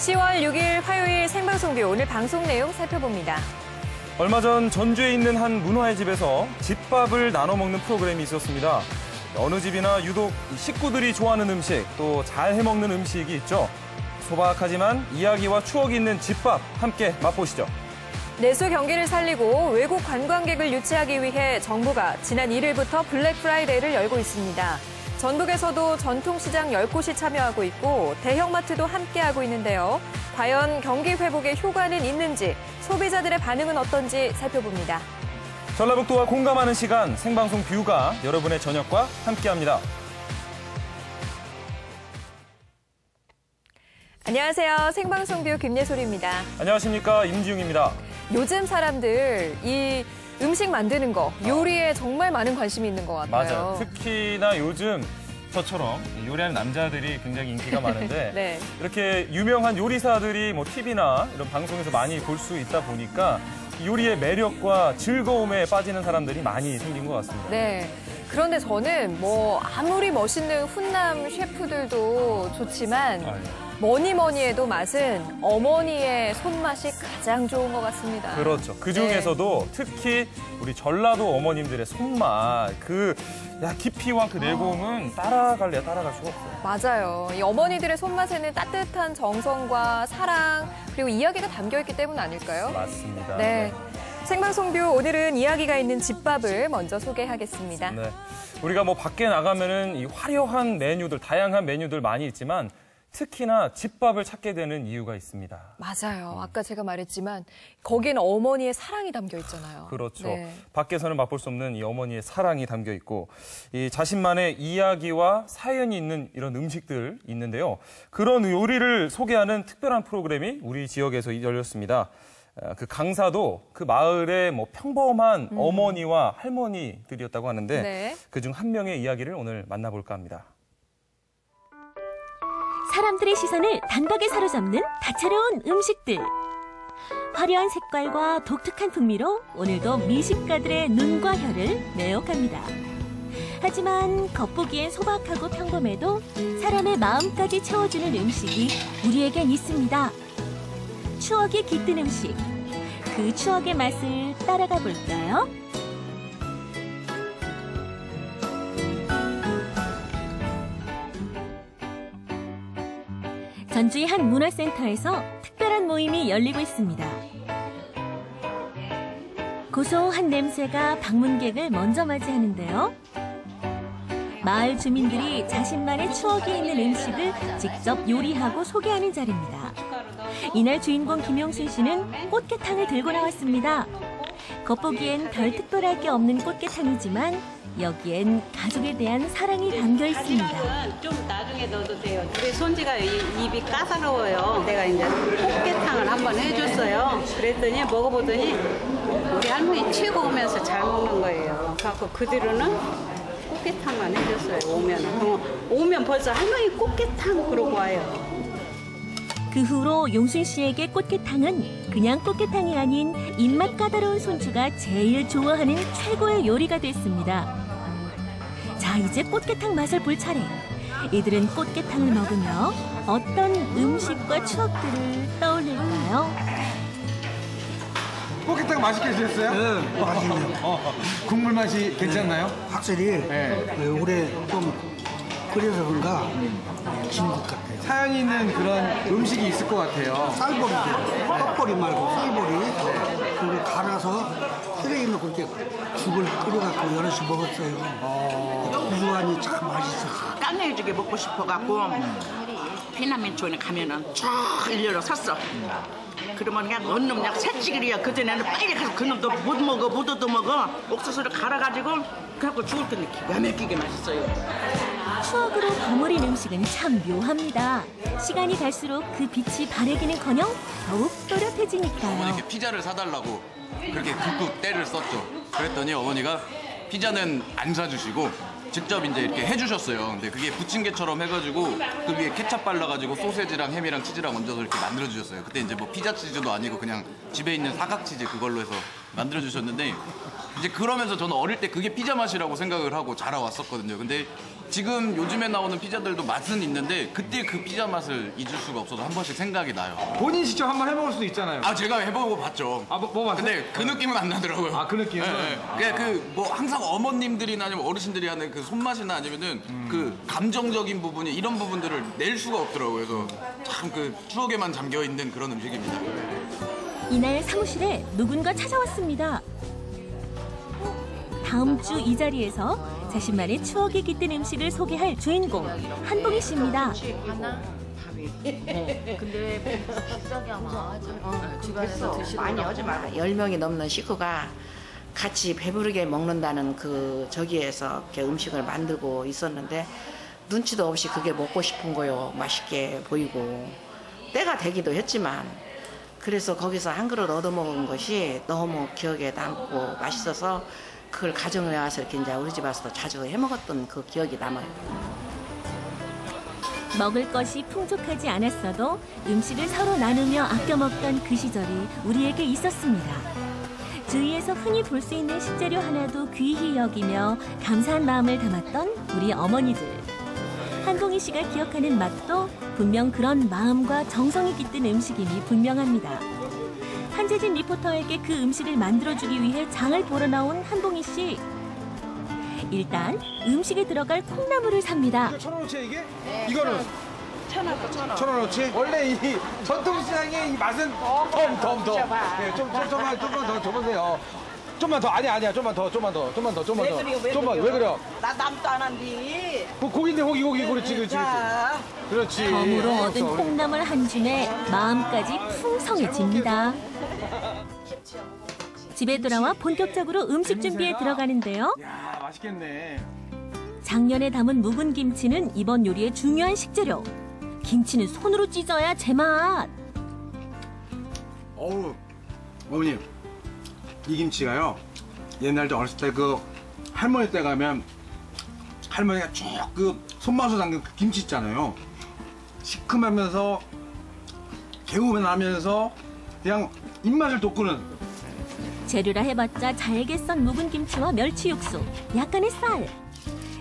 10월 6일 화요일 생방송뷰 오늘 방송 내용 살펴봅니다. 얼마 전 전주에 있는 한 문화의 집에서 집밥을 나눠 먹는 프로그램이 있었습니다. 어느 집이나 유독 식구들이 좋아하는 음식, 또 잘 해먹는 음식이 있죠. 소박하지만 이야기와 추억이 있는 집밥 함께 맛보시죠. 내수 경기를 살리고 외국 관광객을 유치하기 위해 정부가 지난 1일부터 블랙 프라이데이를 열고 있습니다. 전북에서도 전통시장 10곳이 참여하고 있고 대형마트도 함께하고 있는데요. 과연 경기 회복에 효과는 있는지, 소비자들의 반응은 어떤지 살펴봅니다. 전라북도와 공감하는 시간 생방송 뷰가 여러분의 저녁과 함께합니다. 안녕하세요. 생방송 뷰 김예솔입니다. 안녕하십니까. 임지웅입니다. 요즘 사람들 이 음식 만드는 거, 요리에 정말 많은 관심이 있는 것 같아요. 맞아요. 특히나 요즘 저처럼 요리하는 남자들이 굉장히 인기가 많은데 네. 이렇게 유명한 요리사들이 뭐 TV나 이런 방송에서 많이 볼 수 있다 보니까 요리의 매력과 즐거움에 빠지는 사람들이 많이 생긴 것 같습니다. 네. 그런데 저는 뭐 아무리 멋있는 훈남 셰프들도 좋지만 뭐니 해도 맛은 어머니의 손맛이 가장 좋은 것 같습니다. 그렇죠. 그중에서도 특히 우리 전라도 어머님들의 손맛, 깊이와 그 내공은 따라갈 수가 없어요. 맞아요. 이 어머니들의 손맛에는 따뜻한 정성과 사랑, 그리고 이야기가 담겨있기 때문 아닐까요? 맞습니다. 네. 생방송뷰 오늘은 이야기가 있는 집밥을 먼저 소개하겠습니다. 네. 우리가 뭐 밖에 나가면은 이 화려한 메뉴들, 다양한 메뉴들 많이 있지만 특히나 집밥을 찾게 되는 이유가 있습니다. 맞아요. 아까 제가 말했지만 거기에는 어머니의 사랑이 담겨 있잖아요. 그렇죠. 네. 밖에서는 맛볼 수 없는 이 어머니의 사랑이 담겨 있고 이 자신만의 이야기와 사연이 있는 이런 음식들 있는데요. 그런 요리를 소개하는 특별한 프로그램이 우리 지역에서 열렸습니다. 그 강사도 그 마을의 뭐 평범한 어머니와 할머니들이었다고 하는데 네. 그중 한 명의 이야기를 오늘 만나볼까 합니다. 사람들의 시선을 단박에 사로잡는 다채로운 음식들. 화려한 색깔과 독특한 풍미로 오늘도 미식가들의 눈과 혀를 매혹합니다. 하지만 겉보기엔 소박하고 평범해도 사람의 마음까지 채워주는 음식이 우리에겐 있습니다. 추억이 깃든 음식. 그 추억의 맛을 따라가 볼까요? 전주의 한 문화센터에서 특별한 모임이 열리고 있습니다. 고소한 냄새가 방문객을 먼저 맞이하는데요. 마을 주민들이 자신만의 추억이 있는 음식을 직접 요리하고 소개하는 자리입니다. 이날 주인공 김용순 씨는 꽃게탕을 들고 나왔습니다. 겉보기엔 별 특별할 게 없는 꽃게탕이지만 여기엔 가족에 대한 사랑이 담겨 있습니다. 마지막은 좀 나중에 넣어도 돼요. 우리 손지가 입이 까다로워요. 내가 이제 꽃게탕을 한번 해줬어요. 그랬더니 먹어보더니 우리 할머니 최고 오면서 잘 먹는 거예요. 그래서 그 뒤로는 꽃게탕만 해줬어요. 오면 벌써 할머니 꽃게탕 그러고 와요. 그 후로 용순 씨에게 꽃게탕은 그냥 꽃게탕이 아닌 입맛 까다로운 손주가 제일 좋아하는 최고의 요리가 됐습니다. 자, 이제 꽃게탕 맛을 볼 차례. 이들은 꽃게탕을 먹으며 어떤 음식과 추억들을 떠올릴까요? 꽃게탕 맛있게 드셨어요? 네, 맛있네요. 국물 맛이 괜찮나요? 확실히 올해 좀 그래서 그런가 진국 같아요. 사연이 있는 그런 음식이 있을 것 같아요. 쌀보리죠. 떡보리 말고 쌀보리. 그걸 갈아서 쓰레기 넣고 이렇게 죽을 끓여갖고 여럿이 먹었어요. 구수하니 참 맛있었어요. 깐내주게 먹고 싶어갖고 피난민촌에 가면은 쫙 일렬로 섰어. 그러면 그냥 언놈 그냥 새치기리야. 그전에는 빨리 가서 그놈도 못 먹어, 못 얻어먹어. 옥수수를 갈아가지고 그래갖고 죽을 건데 기가 막히게 맛있어요. 추억으로 버무린 음식은 참 묘합니다. 시간이 갈수록 그 빛이 바래기는커녕 더욱 또렷해지니까요. 어머니께 피자를 사달라고 그렇게 굵고 때를 썼죠. 그랬더니 어머니가 피자는 안 사주시고 직접 이제 이렇게 해주셨어요. 근데 그게 부침개처럼 해가지고 그 위에 케찹 발라가지고 소세지랑 햄이랑 치즈랑 얹어서 이렇게 만들어주셨어요. 그때 이제 뭐 피자 치즈도 아니고 그냥 집에 있는 사각 치즈 그걸로 해서 만들어주셨는데 이제 그러면서 저는 어릴 때 그게 피자 맛이라고 생각을 하고 자라왔었거든요. 근데 지금 요즘에 나오는 피자들도 맛은 있는데 그때 그 피자 맛을 잊을 수가 없어서 한 번씩 생각이 나요. 본인 직접 한번 해먹을 수도 있잖아요. 아 제가 해보고 봤죠. 아, 뭐 봤어요? 근데 그 느낌은 안 나더라고요. 아, 그 느낌은? 그냥 그 뭐 항상 어머님들이나 아니면 어르신들이 하는 그 손맛이나 아니면은 그 감정적인 부분이 이런 부분들을 낼 수가 없더라고요. 그래서 참 그 추억에만 잠겨 있는 그런 음식입니다. 이날 사무실에 누군가 찾아왔습니다. 다음 주 이 자리에서 자신만의 추억이 깃든 음식을 소개할 주인공 한봉희 씨입니다. 근데 비싸게 아마 주변에서 드시고 많이 하지 마라. 10명이 넘는 식구가 같이 배부르게 먹는다는 그 저기에서 이렇게 음식을 만들고 있었는데 눈치도 없이 그게 먹고 싶은 거요. 맛있게 보이고 때가 되기도 했지만 그래서 거기서 한 그릇 얻어먹은 것이 너무 기억에 남고 맛있어서 그걸 가정에 와서 이렇게 이제 우리 집 와서도 자주 해먹었던 그 기억이 남아요. 먹을 것이 풍족하지 않았어도 음식을 서로 나누며 아껴 먹던 그 시절이 우리에게 있었습니다. 주위에서 흔히 볼 수 있는 식재료 하나도 귀히 여기며 감사한 마음을 담았던 우리 어머니들. 한봉희 씨가 기억하는 맛도 분명 그런 마음과 정성이 깃든 음식임이 분명합니다. 한재진 리포터에게 그 음식을 만들어주기 위해 장을 보러 나온 한봉희 씨. 일단 음식에 들어갈 콩나물을 삽니다. 1,000원어치 이게? 이거는? 1,000원. 1,000원어치? 원래 이 전통시장의 이 맛은 덤. 네, 좀만 더 줘보세요. 좀만 더. 아니야. 좀만 더. 왜 그래요? 나 남도 안 한디. 고기인데 고기. 그렇지. 덤으로 얻은 콩나물 한 줌에 마음까지 풍성해집니다. 집에 돌아와 본격적으로 음식 준비에 들어가는데요. 야, 맛있겠네. 작년에 담은 묵은 김치는 이번 요리의 중요한 식재료. 김치는 손으로 찢어야 제맛. 어우, 어머님, 이 김치가요. 옛날에 어렸을 때 그 할머니 때 가면 할머니가 쭉 그 손맛으로 담근 그 김치 있잖아요. 시큼하면서 개운하면서 그냥 입맛을 돋구는. 재료라 해봤자 잘게 썬 묵은 김치와 멸치 육수, 약간의 쌀.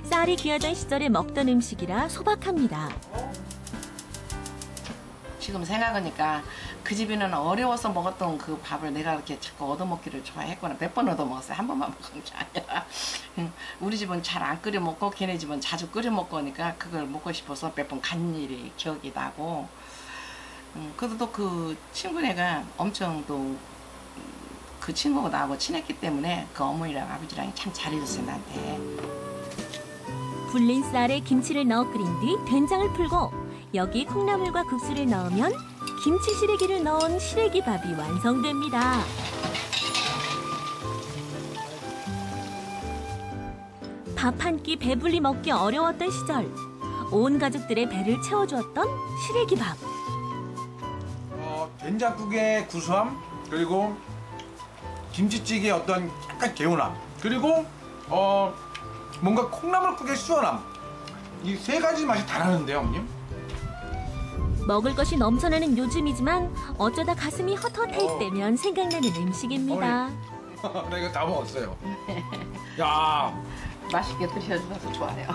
쌀이 귀하던 시절에 먹던 음식이라 소박합니다. 지금 생각하니까 그 집에는 어려워서 먹었던 그 밥을 내가 이렇게 자꾸 얻어먹기를 좋아했구나. 몇 번 얻어먹었어요. 한 번만 먹은 게 아니라. 우리 집은 잘 안 끓여 먹고 걔네 집은 자주 끓여 먹고 하니까 그걸 먹고 싶어서 몇 번 간 일이 기억이 나고. 그래도 또 그 친구네가 엄청 또 그 친구가 나하고 친했기 때문에 그 어머니랑 아버지랑 참 잘해줬어요, 나한테. 불린 쌀에 김치를 넣어 끓인 뒤 된장을 풀고 여기 콩나물과 국수를 넣으면 김치 시래기를 넣은 시래기밥이 완성됩니다. 밥 한 끼 배불리 먹기 어려웠던 시절 온 가족들의 배를 채워주었던 시래기밥. 된장국의 구수함, 그리고 김치찌개의 어떤 약간 개운함, 그리고 뭔가 콩나물국의 시원함. 이 세 가지 맛이 다 나는데요, 어머님? 먹을 것이 넘쳐나는 요즘이지만 어쩌다 가슴이 헛헛할 때면 생각나는 음식입니다. 나 이거 다 먹었어요. 야, 맛있게 드셔주셔서 좋아요.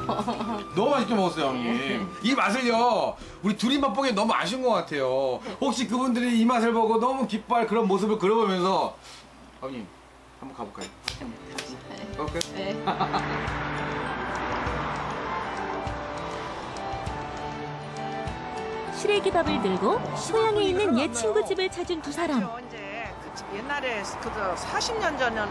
너무 맛있게 먹었어요, 어머님. 이 맛을요, 우리 둘이 맛보기 너무 아쉬운 것 같아요. 혹시 그분들이 이 맛을 보고 너무 기뻐할 그런 모습을 그려보면서 어머님, 한번 가볼까요? 가볼까요? 네. 시래기밥을 들고 소양에 있는 옛 친구 집을 찾은 두 사람. 언제 옛날에 그저 40년 전에는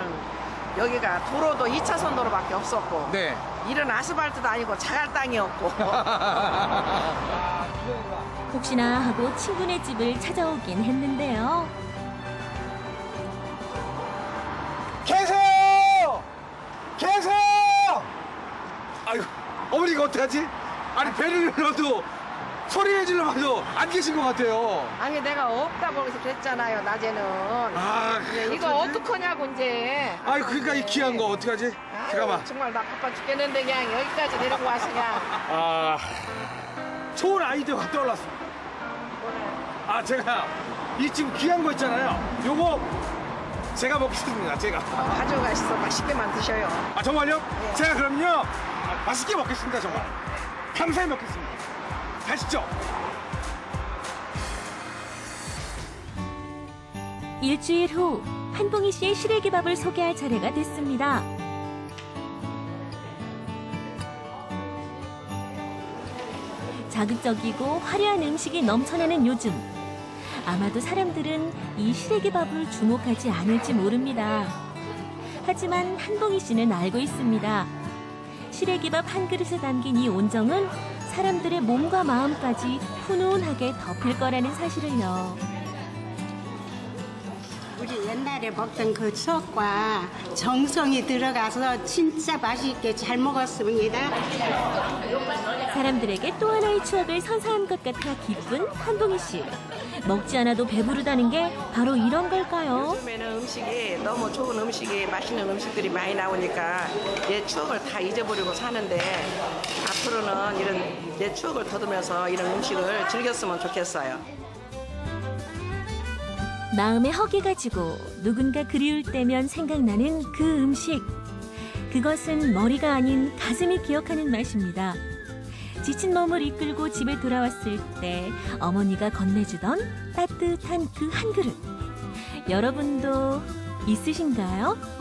여기가 도로도 2차선 도로밖에 없었고 네. 이런 아스팔트도 아니고 자갈 땅이었고 혹시나 하고 친구네 집을 찾아오긴 했는데요. 계세요! 아이고, 어머니 이거 어떡하지? 아니 배를 눌러도 소리를 질러봐도 안 계신 것 같아요. 아니 내가 없다고 그래서 그랬잖아요 낮에는. 아, 이거 어떡하냐고 이제. 아이 그러니까 이 귀한 거 어떡하지? 아유, 잠깐만. 정말 나 바빠 죽겠는데 그냥 여기까지 데리고 와서 그냥. 아, 좋은 아이디어가 떠올랐습니다. 아, 제가 이 지금 귀한 거 있잖아요. 요거 제가 먹겠습니다. 제가. 가져가시서 맛있게만 드셔요. 아, 정말요? 네. 제가 그럼요. 맛있게 먹겠습니다. 정말 감사히 먹겠습니다. 가시죠. 일주일 후 한봉희 씨의 시래기밥을 소개할 차례가 됐습니다. 자극적이고 화려한 음식이 넘쳐나는 요즘, 아마도 사람들은 이 시래기밥을 주목하지 않을지 모릅니다. 하지만 한봉희 씨는 알고 있습니다. 시래기밥 한 그릇에 담긴 이 온정은 사람들의 몸과 마음까지 훈훈하게 덮일 거라는 사실을요. 우리 옛날에 먹던 그 추억과 정성이 들어가서 진짜 맛있게 잘 먹었습니다. 사람들에게 또 하나의 추억을 선사한 것 같아 기쁜 한봉희 씨. 먹지 않아도 배부르다는 게 바로 이런 걸까요? 요즘에는 음식이 너무 좋은 음식이 맛있는 음식들이 많이 나오니까 내 추억을 다 잊어버리고 사는데 앞으로는 이런 내 추억을 더듬으면서 이런 음식을 즐겼으면 좋겠어요. 마음에 허기가 지고 누군가 그리울 때면 생각나는 그 음식. 그것은 머리가 아닌 가슴이 기억하는 맛입니다. 지친 몸을 이끌고 집에 돌아왔을 때 어머니가 건네주던 따뜻한 그 한 그릇. 여러분도 있으신가요?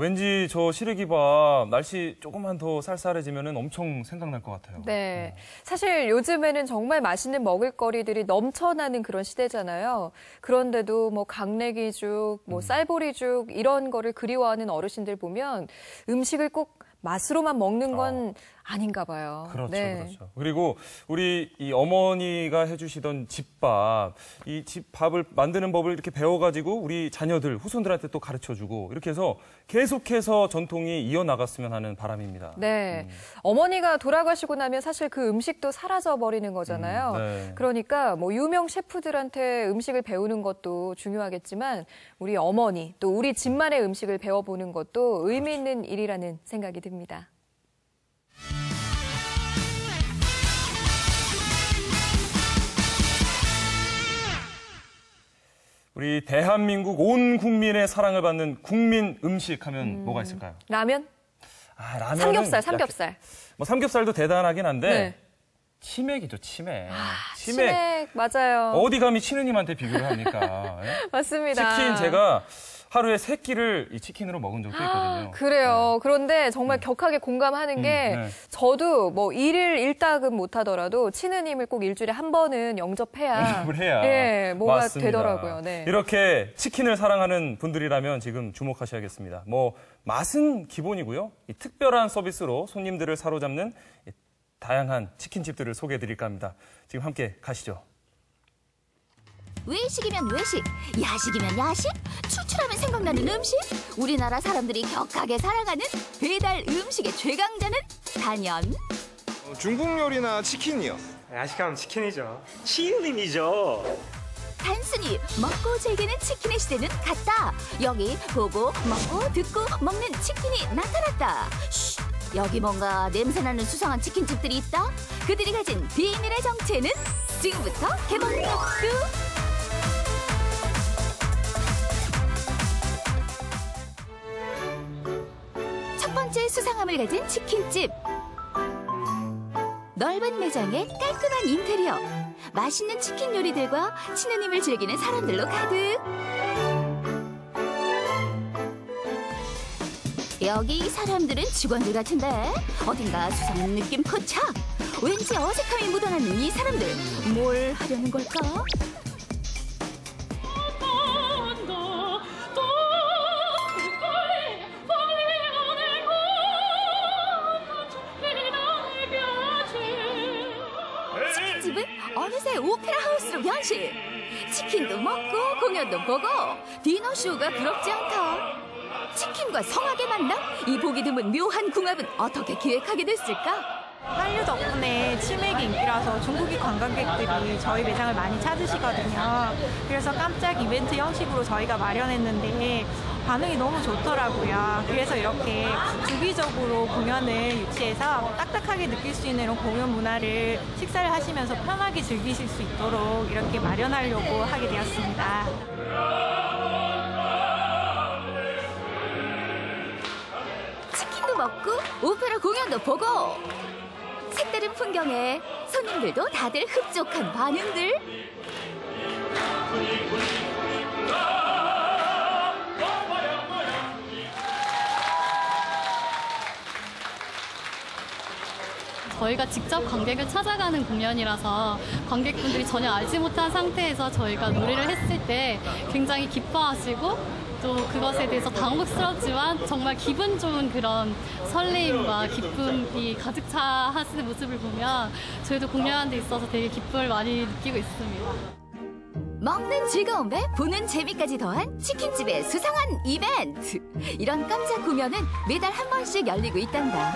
왠지 저 시래기밥 날씨 조금만 더 쌀쌀해지면 엄청 생각날 것 같아요. 네. 사실 요즘에는 정말 맛있는 먹을거리들이 넘쳐나는 그런 시대잖아요. 그런데도 뭐 강내기죽, 뭐 쌀보리죽 이런 거를 그리워하는 어르신들 보면 음식을 꼭 맛으로만 먹는 건 아닌가 봐요. 그렇죠, 네. 그렇죠. 그리고 우리 이 어머니가 해주시던 집밥, 이 집밥을 만드는 법을 이렇게 배워가지고 우리 자녀들, 후손들한테 또 가르쳐주고 이렇게 해서 계속해서 전통이 이어나갔으면 하는 바람입니다. 네. 어머니가 돌아가시고 나면 사실 그 음식도 사라져 버리는 거잖아요. 네. 그러니까 뭐 유명 셰프들한테 음식을 배우는 것도 중요하겠지만 우리 어머니 또 우리 집만의 음식을 배워보는 것도 의미 있는 일이라는 생각이 듭니다. 우리 대한민국 온 국민의 사랑을 받는 국민 음식 하면 뭐가 있을까요? 라면? 라면은 삼겹살. 뭐 삼겹살도 대단하긴 한데 네. 치맥이죠, 치맥. 치맥 맞아요. 어디 감히 치느님한테 비교를 합니까? 예? 맞습니다. 치킨 제가 하루에 3끼를 이 치킨으로 먹은 적도 있거든요. 그래요. 네. 그런데 정말 격하게 공감하는 게 네. 저도 뭐 일일 일닭은 못하더라도 치느님을 꼭 일주일에 한 번은 영접해야 예, 뭐가 맞습니다. 되더라고요. 네. 이렇게 치킨을 사랑하는 분들이라면 지금 주목하셔야겠습니다. 뭐 맛은 기본이고요. 이 특별한 서비스로 손님들을 사로잡는 다양한 치킨집들을 소개해드릴까 합니다. 지금 함께 가시죠. 외식이면 외식, 야식이면 야식, 추출하면 생각나는 음식. 우리나라 사람들이 격하게 사랑하는 배달 음식의 최강자는 단연 중국 요리나 치킨이요. 야식하면 치킨이죠. 치유님이죠. 단순히 먹고 즐기는 치킨의 시대는 갔다. 여기 보고 먹고 듣고 먹는 치킨이 나타났다. 쉿, 여기 뭔가 냄새나는 수상한 치킨집들이 있다. 그들이 가진 비밀의 정체는 지금부터 개봉합니다. 첫 번째 수상함을 가진 치킨집. 넓은 매장에 깔끔한 인테리어, 맛있는 치킨 요리들과 치느님을 즐기는 사람들로 가득. 여기 사람들은 직원들 같은데 어딘가 수상한 느낌 포착. 왠지 어색함이 묻어나는 이 사람들, 뭘 하려는 걸까? 치킨집은 어느새 오페라 하우스로 변신. 치킨도 먹고 공연도 보고 디너쇼가 부럽지 않다. 치킨과 성악의 만남? 이 보기 드문 묘한 궁합은 어떻게 기획하게 됐을까? 한류 덕분에 치맥이 인기라서 중국인 관광객들이 저희 매장을 많이 찾으시거든요. 그래서 깜짝 이벤트 형식으로 저희가 마련했는데 반응이 너무 좋더라고요. 그래서 이렇게 주기적으로 공연을 유치해서 딱딱하게 느낄 수 있는 이런 공연 문화를 식사를 하시면서 편하게 즐기실 수 있도록 이렇게 마련하려고 하게 되었습니다. 먹고 오페라 공연도 보고 색다른 풍경에 손님들도 다들 흡족한 반응들. 저희가 직접 관객을 찾아가는 공연이라서 관객분들이 전혀 알지 못한 상태에서 저희가 노래를 했을 때 굉장히 기뻐하시고 또 그것에 대해서 당혹스럽지만 정말 기분 좋은 그런 설레임과 기쁨이 가득 차 하시는 모습을 보면 저희도 공연하는 데 있어서 되게 기쁨을 많이 느끼고 있습니다. 먹는 즐거움에 보는 재미까지 더한 치킨집의 수상한 이벤트. 이런 깜짝 공연은 매달 한 번씩 열리고 있단다.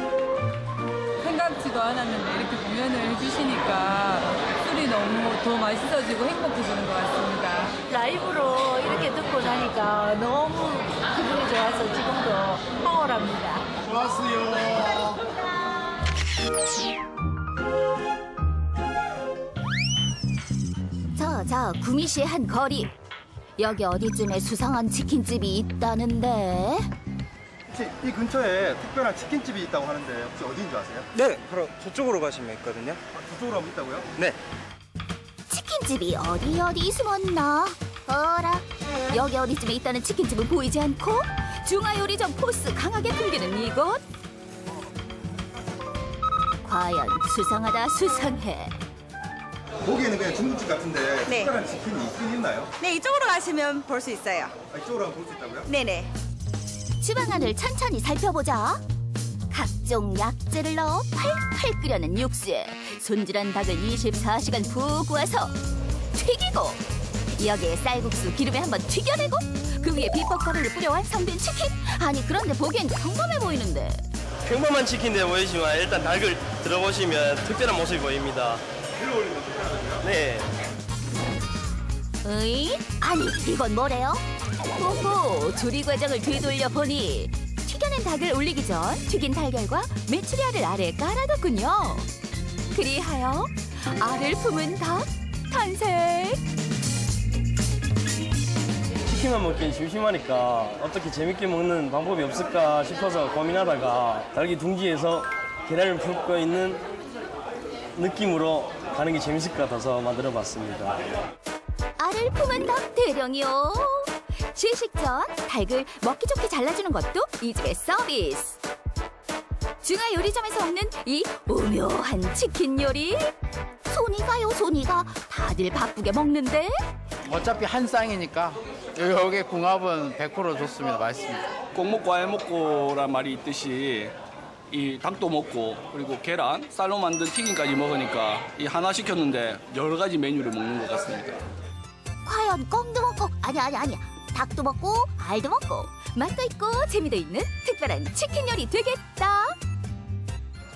생각지도 않았는데 이렇게 공연을 해주시니까 술이 너무 더 맛있어지고 행복해지는 것 같습니다. 라이브로 이렇게 듣고 나니까 너무 기분이 좋아서 지금도 황홀합니다. 좋았어요. 자, 구미시의 한 거리. 여기 어디쯤에 수상한 치킨집이 있다는데. 혹시 이 근처에 특별한 치킨집이 있다고 하는데 혹시 어디인 줄 아세요? 네, 바로 저쪽으로 가시면 있거든요. 저쪽으로 하면 있다고요? 네. 치킨집이 어디 숨었나? 어라, 여기 어디쯤에 있다는 치킨집은 보이지 않고 중화요리점 포스 강하게 풍기는 이곳. 과연 수상하다 수상해. 보기에는 그냥 중국집 같은데 네. 특별한 치킨이 있긴 있나요? 네, 이쪽으로 가시면 볼 수 있어요. 이쪽으로 하면 볼 수 있다고요? 네네. 주방 안을 천천히 살펴보자. 각종 약재를 넣어 팔팔 끓여낸 육수에 손질한 닭을 24시간 푹 구워서 튀기고 여기에 쌀국수 기름에 한번 튀겨내고 그 위에 비법가루를 뿌려 완성된 치킨. 아니 그런데 보기엔 평범해 보이는데. 평범한 치킨인데 보이지만 일단 닭을 들어보시면 특별한 모습이 보입니다. 들어올리면 특별하다고요? 네. 으이? 아니 이건 뭐래요? 오호, 조리 과정을 되돌려 보니 튀겨낸 닭을 올리기 전 튀긴 달걀과 메추리알을 아래에 깔아뒀군요. 그리하여 알을 품은 닭 탄생. 치킨만 먹기 심심하니까 어떻게 재밌게 먹는 방법이 없을까 싶어서 고민하다가 닭이 둥지에서 계란을 품고 있는 느낌으로 가는 게 재밌을 것 같아서 만들어봤습니다. 알을 품은 닭 대령이요. 시식 전 닭을 먹기 좋게 잘라주는 것도 이 집의 서비스. 중화 요리점에서 먹는 이 오묘한 치킨 요리. 손이 가요, 손이 가. 다들 바쁘게 먹는데. 어차피 한 쌍이니까 여기 궁합은 100% 좋습니다. 맛있습니다. 꼭 먹고 알 먹고란 말이 있듯이 이 닭도 먹고 그리고 계란, 쌀로 만든 튀김까지 먹으니까 이 하나 시켰는데 여러 가지 메뉴를 먹는 것 같습니다. 과연 꽁도 먹고 아니야 닭도 먹고 알도 먹고 맛도 있고 재미도 있는 특별한 치킨 요리 되겠다.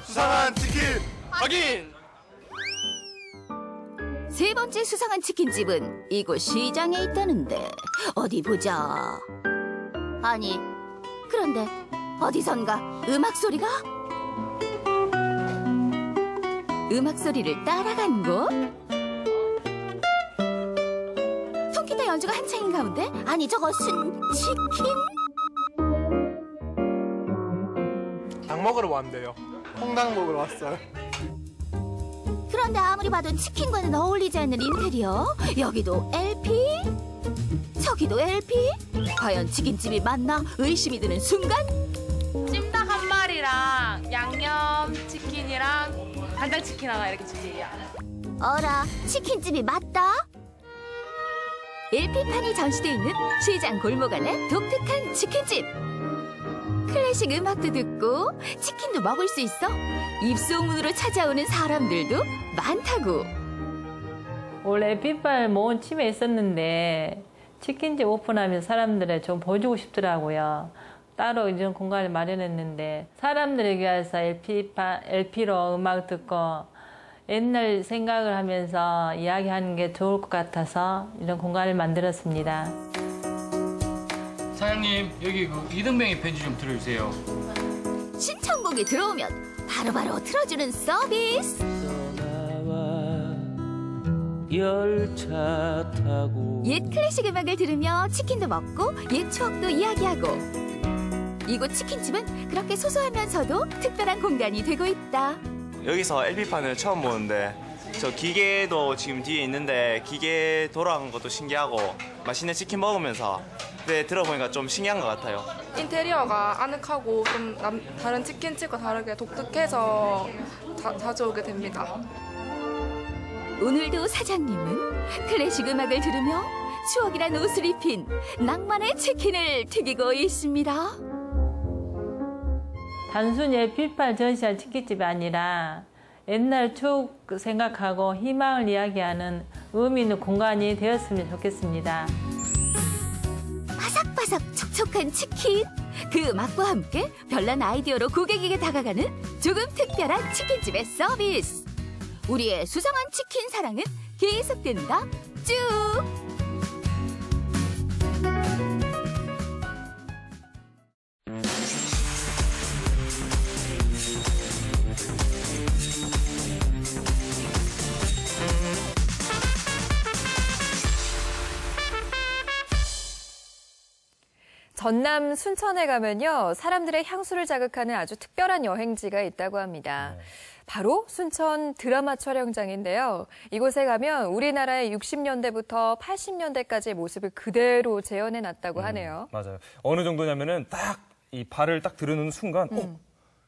수상한 치킨 확인! 세 번째 수상한 치킨집은 이곳 시장에 있다는데 어디 보자. 아니 그런데 어디선가 음악 소리가? 음악 소리를 따라간 곳? 통기타 연주가 한창인 가운데 아니 저것은 치킨? 닭 먹으러 왔는데요. 홍닭 먹으러 왔어요. 그런데 아무리 봐도 치킨과는 어울리지 않는 인테리어. 여기도 LP? 저기도 LP? 과연 치킨집이 맞나 의심이 드는 순간? 찜닭 한 마리랑 양념 치킨이랑 간장치킨 하나 이렇게 주세요. 어라, 치킨집이 맞다? LP판이 전시되어 있는 시장 골목 안의 독특한 치킨집. 클래식 음악도 듣고 치킨도 먹을 수 있어 입소문으로 찾아오는 사람들도 많다고. 원래 LP판 모은 팀에 있었는데 치킨집 오픈하면 사람들에 좀 보여주고 싶더라고요. 따로 이런 공간을 마련했는데 사람들에게 위해서 LP로 음악 듣고 옛날 생각을 하면서 이야기하는 게 좋을 것 같아서 이런 공간을 만들었습니다. 사장님, 여기 그 이등병의 편지 좀 들어주세요. 신청곡이 들어오면 바로바로 틀어주는 서비스. 열차 타고 옛 클래식 음악을 들으며 치킨도 먹고 옛 추억도 이야기하고 이곳 치킨집은 그렇게 소소하면서도 특별한 공간이 되고 있다. 여기서 LP판을 처음 보는데 저 기계도 지금 뒤에 있는데 기계 돌아간 것도 신기하고 맛있는 치킨 먹으면서 그때 들어보니까 좀 신기한 것 같아요. 인테리어가 아늑하고 좀 다른 치킨집과 다르게 독특해서 자주 오게 됩니다. 오늘도 사장님은 클래식 음악을 들으며 추억이란 옷을 입힌 낭만의 치킨을 튀기고 있습니다. 단순히 LP판 전시한 치킨집이 아니라 옛날 추억 생각하고 희망을 이야기하는 의미 있는 공간이 되었으면 좋겠습니다. 바삭바삭 촉촉한 치킨. 그 맛과 함께 별난 아이디어로 고객에게 다가가는 조금 특별한 치킨집의 서비스. 우리의 수상한 치킨 사랑은 계속된다. 쭉! 전남 순천에 가면요, 사람들의 향수를 자극하는 아주 특별한 여행지가 있다고 합니다. 바로 순천 드라마 촬영장인데요. 이곳에 가면 우리나라의 60년대부터 80년대까지의 모습을 그대로 재현해놨다고 하네요. 맞아요. 어느 정도냐면은 딱 이 발을 딱 들여놓는 순간,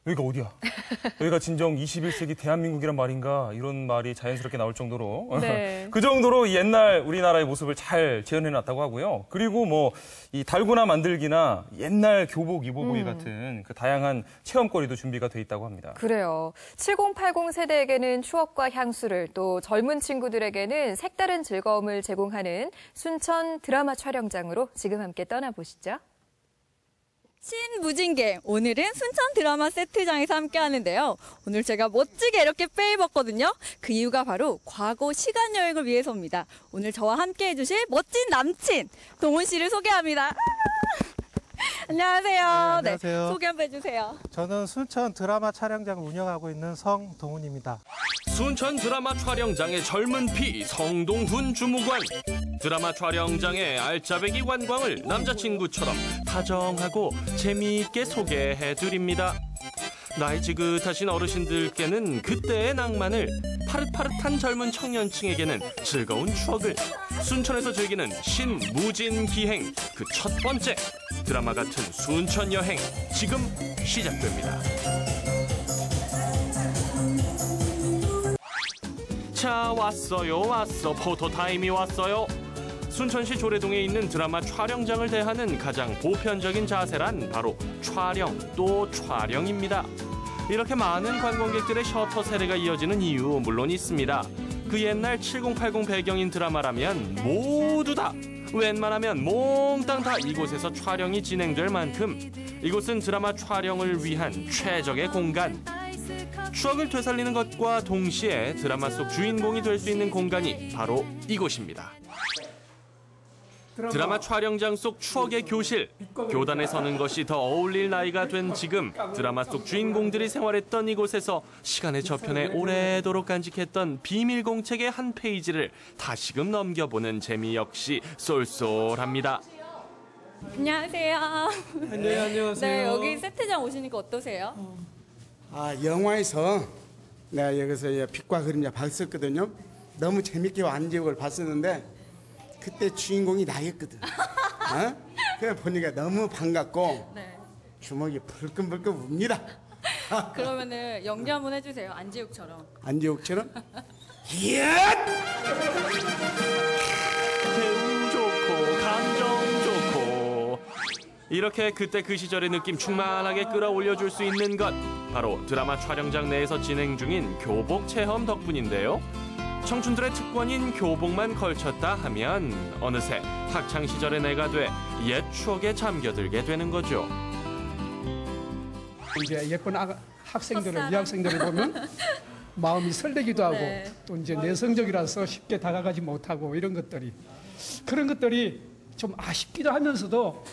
여기가 어디야? 여기가 진정 21세기 대한민국이란 말인가? 이런 말이 자연스럽게 나올 정도로 네. 그 정도로 옛날 우리나라의 모습을 잘 재현해놨다고 하고요. 그리고 뭐 이 달고나 만들기나 옛날 교복 입어보기 같은 그 다양한 체험거리도 준비가 돼 있다고 합니다. 그래요. 7080 세대에게는 추억과 향수를, 또 젊은 친구들에게는 색다른 즐거움을 제공하는 순천 드라마 촬영장으로 지금 함께 떠나보시죠. 신무진개, 오늘은 순천 드라마 세트장에서 함께 하는데요. 오늘 제가 멋지게 이렇게 빼입었거든요. 그 이유가 바로 과거 시간 여행을 위해서입니다. 오늘 저와 함께 해주실 멋진 남친 동훈 씨를 소개합니다. 안녕하세요. 네, 안녕하세요. 네, 소개 한번 해주세요. 저는 순천 드라마 촬영장을 운영하고 있는 성동훈입니다. 순천 드라마 촬영장의 젊은 피 성동훈 주무관. 드라마 촬영장의 알짜배기 관광을 남자친구처럼 다정하고 재미있게 소개해드립니다. 나이 지긋하신 어르신들께는 그때의 낭만을, 파릇파릇한 젊은 청년층에게는 즐거운 추억을, 순천에서 즐기는 신무진 기행, 그 첫 번째 드라마 같은 순천 여행 지금 시작됩니다. 자, 왔어 포토타임이 왔어요. 순천시 조례동에 있는 드라마 촬영장을 대하는 가장 보편적인 자세란 바로 촬영 또 촬영입니다. 이렇게 많은 관광객들의 셔터 세례가 이어지는 이유 물론 있습니다. 그 옛날 7080 배경인 드라마라면 모두 다, 웬만하면 몽땅 다 이곳에서 촬영이 진행될 만큼 이곳은 드라마 촬영을 위한 최적의 공간. 추억을 되살리는 것과 동시에 드라마 속 주인공이 될 수 있는 공간이 바로 이곳입니다. 드라마 촬영장 속 추억의 교실. 교단에 서는 것이 더 어울릴 나이가 된 지금 드라마 속 주인공들이 생활했던 이곳에서 시간의 저편에 오래도록 간직했던 비밀 공책의 한 페이지를 다시금 넘겨보는 재미 역시 쏠쏠합니다. 안녕하세요. 네, 안녕하세요. 네, 여기 세트장 오시니까 어떠세요? 영화에서 내가 여기서 빛과 그림자 봤었거든요. 너무 재밌게 완제곡을 봤었는데 그때 주인공이 나였거든. 그래 보니까 너무 반갑고 네. 주먹이 불끈불끈 웁니다. 그러면은 연기 한번 해주세요. 안지욱처럼. 안지욱처럼? 배우 좋고 감정 좋고 이렇게 그때 그 시절의 느낌 충만하게 끌어올려줄 수 있는 것, 바로 드라마 촬영장 내에서 진행 중인 교복 체험 덕분인데요. 청춘들의 특권인 교복만 걸쳤다 하면 어느새 학창 시절의 내가 돼 옛 추억에 잠겨들게 되는 거죠. 이제 예쁜 학생들을, 여학생들을 보면 마음이 설레기도 하고 네. 또 이제 내성적이라서 쉽게 다가가지 못하고 이런 것들이, 그런 것들이 좀 아쉽기도 하면서도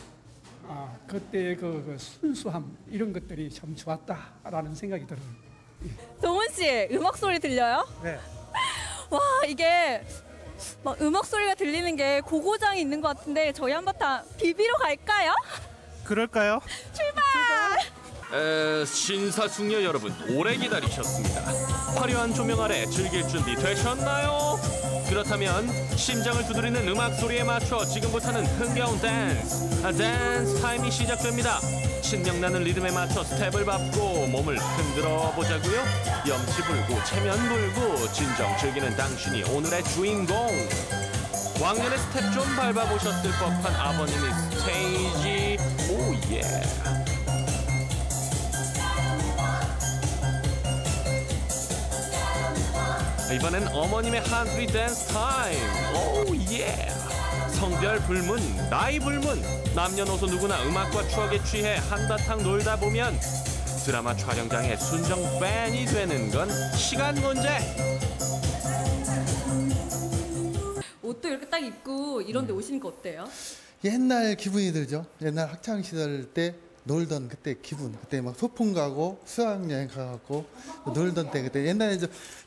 그때의 그 순수함, 이런 것들이 참 좋았다라는 생각이 들어요. 동훈 씨, 음악 소리 들려요? 네. 와, 이게 막 음악 소리가 들리는 게 고고장이 있는 것 같은데 저희 한바탕 비비러 갈까요? 그럴까요? 신사숙녀 여러분, 오래 기다리셨습니다. 화려한 조명 아래 즐길 준비 되셨나요? 그렇다면 심장을 두드리는 음악 소리에 맞춰 지금부터는 흥겨운 댄스 타임이 시작됩니다. 신명나는 리듬에 맞춰 스텝을 밟고 몸을 흔들어 보자고요. 염치 불고 체면 불고 진정 즐기는 당신이 오늘의 주인공. 왕년의 스텝 좀 밟아보셨을 법한 아버님의 스테이지. 오예. 이번엔 어머님의 한풀이 댄스 타임. 오 예. 성별 불문, 나이 불문, 남녀노소 누구나 음악과 추억에 취해 한바탕 놀다 보면 드라마 촬영장의 순정 팬이 되는 건 시간 문제. 옷도 이렇게 딱 입고 이런 데 오시니까 어때요? 옛날 기분이 들죠. 옛날 학창 시절 때 놀던 그때 기분. 그때 막 소풍 가고 수학여행 가고 놀던 때 그때 옛날에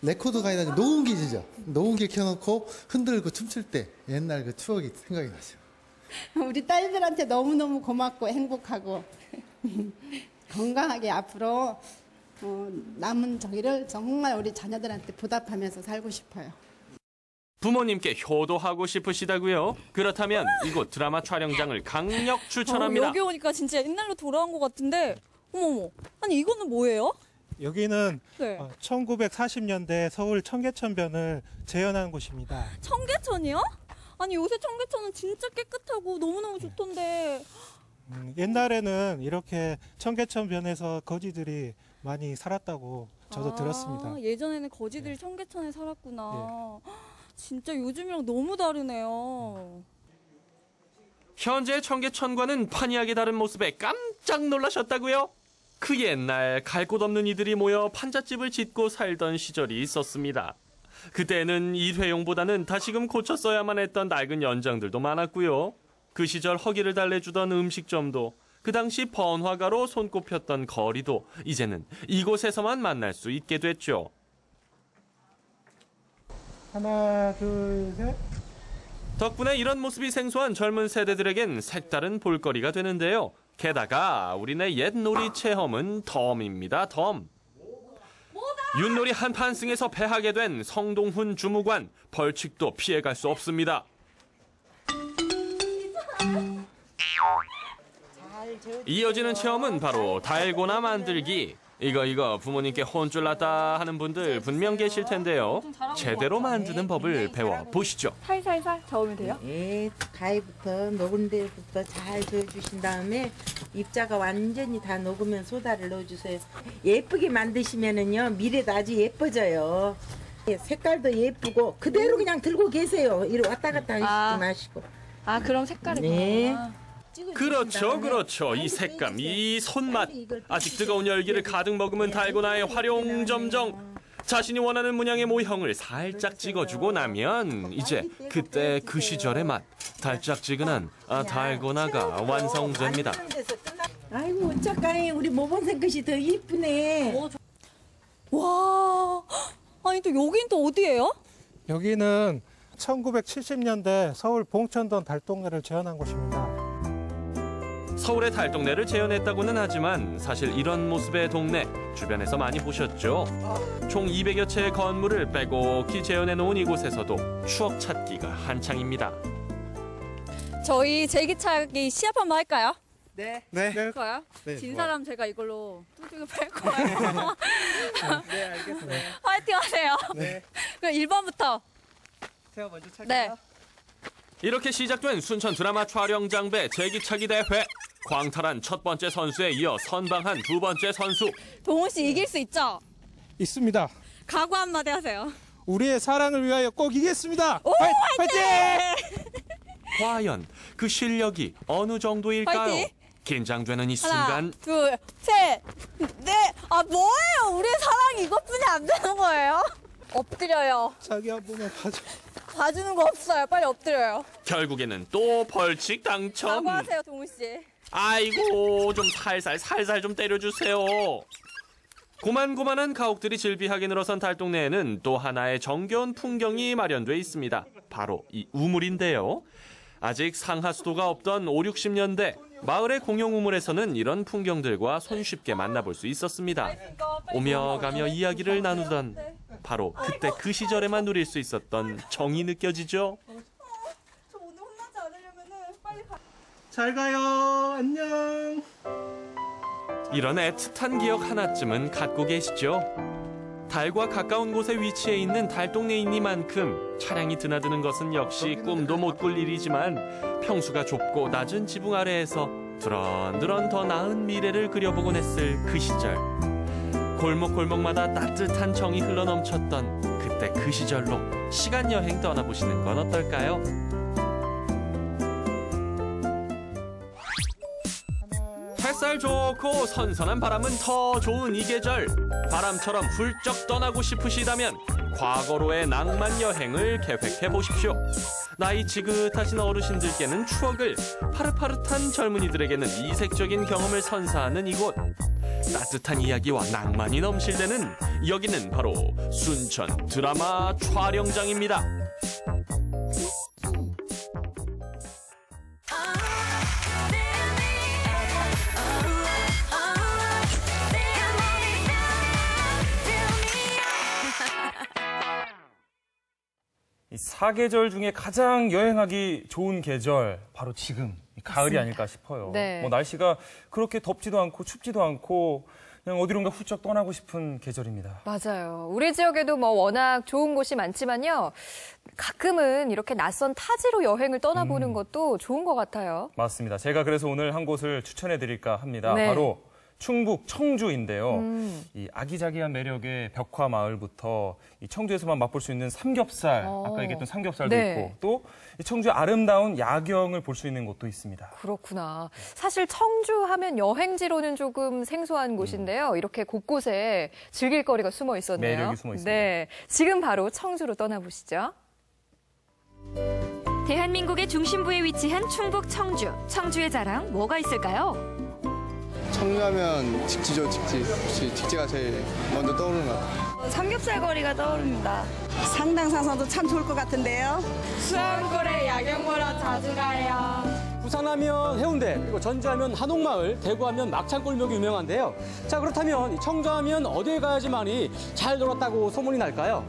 레코드가 아니라 녹음기죠. 녹음기 켜놓고 흔들고 춤출 때 옛날 그 추억이 생각이 나죠. 우리 딸들한테 너무너무 고맙고 행복하고 건강하게 앞으로 남은 저기를 정말 우리 자녀들한테 보답하면서 살고 싶어요. 부모님께 효도하고 싶으시다고요? 그렇다면 이곳 드라마 촬영장을 강력 추천합니다. 여기 오니까 진짜 옛날로 돌아온 것 같은데 어머머, 아니 이거는 뭐예요? 여기는 네. 1940년대 서울 청계천변을 재현한 곳입니다. 청계천이요? 아니 요새 청계천은 진짜 깨끗하고 너무너무 좋던데. 옛날에는 이렇게 청계천변에서 거지들이 많이 살았다고 저도 들었습니다. 예전에는 거지들이 청계천에 살았구나. 진짜 요즘이랑 너무 다르네요. 현재 청계천과는 판이하게 다른 모습에 깜짝 놀라셨다고요? 그 옛날 갈 곳 없는 이들이 모여 판잣집을 짓고 살던 시절이 있었습니다. 그때는 일회용보다는 다시금 고쳤어야만 했던 낡은 연장들도 많았고요. 그 시절 허기를 달래주던 음식점도, 그 당시 번화가로 손꼽혔던 거리도 이제는 이곳에서만 만날 수 있게 됐죠. 하나, 둘, 셋. 덕분에 이런 모습이 생소한 젊은 세대들에겐 색다른 볼거리가 되는데요. 게다가 우리네 옛 놀이 체험은 덤입니다. 덤. 윷놀이 한판승에서 패하게 된 성동훈 주무관, 벌칙도 피해갈 수 없습니다. 이어지는 체험은 바로 달고나 만들기. 이거 부모님께 혼쭐 났다 하는 분들 분명 계실 텐데요. 제대로 만드는 법을 배워보시죠. 살살살 저으면 돼요? 네, 가위부터 녹은 데부터 잘 저어주신 다음에 입자가 완전히 다 녹으면 소다를 넣어주세요. 예쁘게 만드시면은요, 미래도 아주 예뻐져요. 색깔도 예쁘고 그대로 그냥 들고 계세요. 이리 왔다 갔다 하시지 마시고. 아, 그럼 색깔이 네. 그렇죠. 이 색감, 이 손맛. 아직 뜨거운 열기를 가득 머금은 달고나의 활용점정. 자신이 원하는 문양의 모형을 살짝 찍어주고 나면 이제 그때 그 시절의 맛, 달짝지근한 달고나가 완성됩니다. 아이고 어쩌까니 우리 모범생 것이 더 이쁘네. 와, 아니 또 여긴 또 어디예요? 여기는 1970년대 서울 봉천동 달동네를 재현한 곳입니다. 서울의 달동네를 재현했다고는 하지만 사실 이런 모습의 동네 주변에서 많이 보셨죠? 총 200여 채의 건물을 빼곡히 재현해놓은 이곳에서도 추억 찾기가 한창입니다. 저희 제기차기 시합 한번 할까요? 네. 그거요? 네, 진 좋아요. 사람 제가 이걸로 뚜둑을 팔 거예요. 네, 알겠습니다. 화이팅 하세요. 네. 그럼 1번부터. 제가 먼저 찰게요. 네. 이렇게 시작된 순천 드라마 촬영장배 제기차기 대회. 광탈한 첫 번째 선수에 이어 선방한 두 번째 선수. 동훈 씨 이길 수 있죠? 있습니다. 각오 한마디 하세요. 우리의 사랑을 위하여 꼭 이기겠습니다. 오, 화이팅! 과연 그 실력이 어느 정도일까요? 화이팅! 긴장되는 이 하나, 순간 둘, 셋, 넷. 아 뭐예요? 우리의 사랑이 이것뿐이 안 되는 거예요? 엎드려요. 자기 한 번만 봐줘. 봐주는 거 없어요. 빨리 엎드려요. 결국에는 또 벌칙 당첨. 각오하세요, 동훈 씨. 아이고 좀 살살 좀 때려주세요. 고만고만한 가옥들이 질비하게 늘어선 달동네에는 또 하나의 정겨운 풍경이 마련돼 있습니다. 바로 이 우물인데요. 아직 상하수도가 없던 5, 60년대 마을의 공용 우물에서는 이런 풍경들과 손쉽게 만나볼 수 있었습니다. 오며 가며 이야기를 나누던 바로 그때 그 시절에만 누릴 수 있었던 정이 느껴지죠. 잘 가요. 안녕. 이런 애틋한 기억 하나쯤은 갖고 계시죠? 달과 가까운 곳에 위치해 있는 달동네이니만큼 차량이 드나드는 것은 역시 꿈도 못 꿀 일이지만 평수가 좁고 낮은 지붕 아래에서 드런드런 더 나은 미래를 그려보곤 했을 그 시절. 골목골목마다 따뜻한 정이 흘러넘쳤던 그때 그 시절로 시간여행 떠나보시는 건 어떨까요? 햇살 좋고 선선한 바람은 더 좋은 이 계절. 바람처럼 훌쩍 떠나고 싶으시다면 과거로의 낭만 여행을 계획해 보십시오. 나이 지긋하신 어르신들께는 추억을, 파릇파릇한 젊은이들에게는 이색적인 경험을 선사하는 이곳. 따뜻한 이야기와 낭만이 넘실 때는 여기는 바로 순천 드라마 촬영장입니다. 이 사계절 중에 가장 여행하기 좋은 계절, 바로 지금 가을이 아닐까 싶어요. 네. 뭐 날씨가 그렇게 덥지도 않고 춥지도 않고 그냥 어디론가 훌쩍 떠나고 싶은 계절입니다. 맞아요. 우리 지역에도 뭐 워낙 좋은 곳이 많지만요. 가끔은 이렇게 낯선 타지로 여행을 떠나보는 것도 좋은 것 같아요. 맞습니다. 제가 그래서 오늘 한 곳을 추천해 드릴까 합니다. 네. 바로 충북 청주인데요. 이 아기자기한 매력의 벽화 마을부터 이 청주에서만 맛볼 수 있는 삼겹살, 아까 얘기했던 삼겹살도 네. 있고 또 이 청주의 아름다운 야경을 볼 수 있는 곳도 있습니다. 그렇구나. 사실 청주 하면 여행지로는 조금 생소한 곳인데요. 이렇게 곳곳에 즐길 거리가 숨어 있었네요. 매력이 숨어 있습니다. 네, 지금 바로 청주로 떠나보시죠. 대한민국의 중심부에 위치한 충북 청주. 청주의 자랑 뭐가 있을까요? 청주하면 직지죠, 직지. 혹시 직지가 제일 먼저 떠오르는 것 같아요. 삼겹살 거리가 떠오릅니다. 상당상선도 참 좋을 것 같은데요. 수암골에 야경 보러 자주 가요. 부산하면 해운대, 그리고 전주하면 한옥마을, 대구하면 막창골목이 유명한데요. 자, 그렇다면 이 청주하면 어디에 가야지만이 잘 놀았다고 소문이 날까요?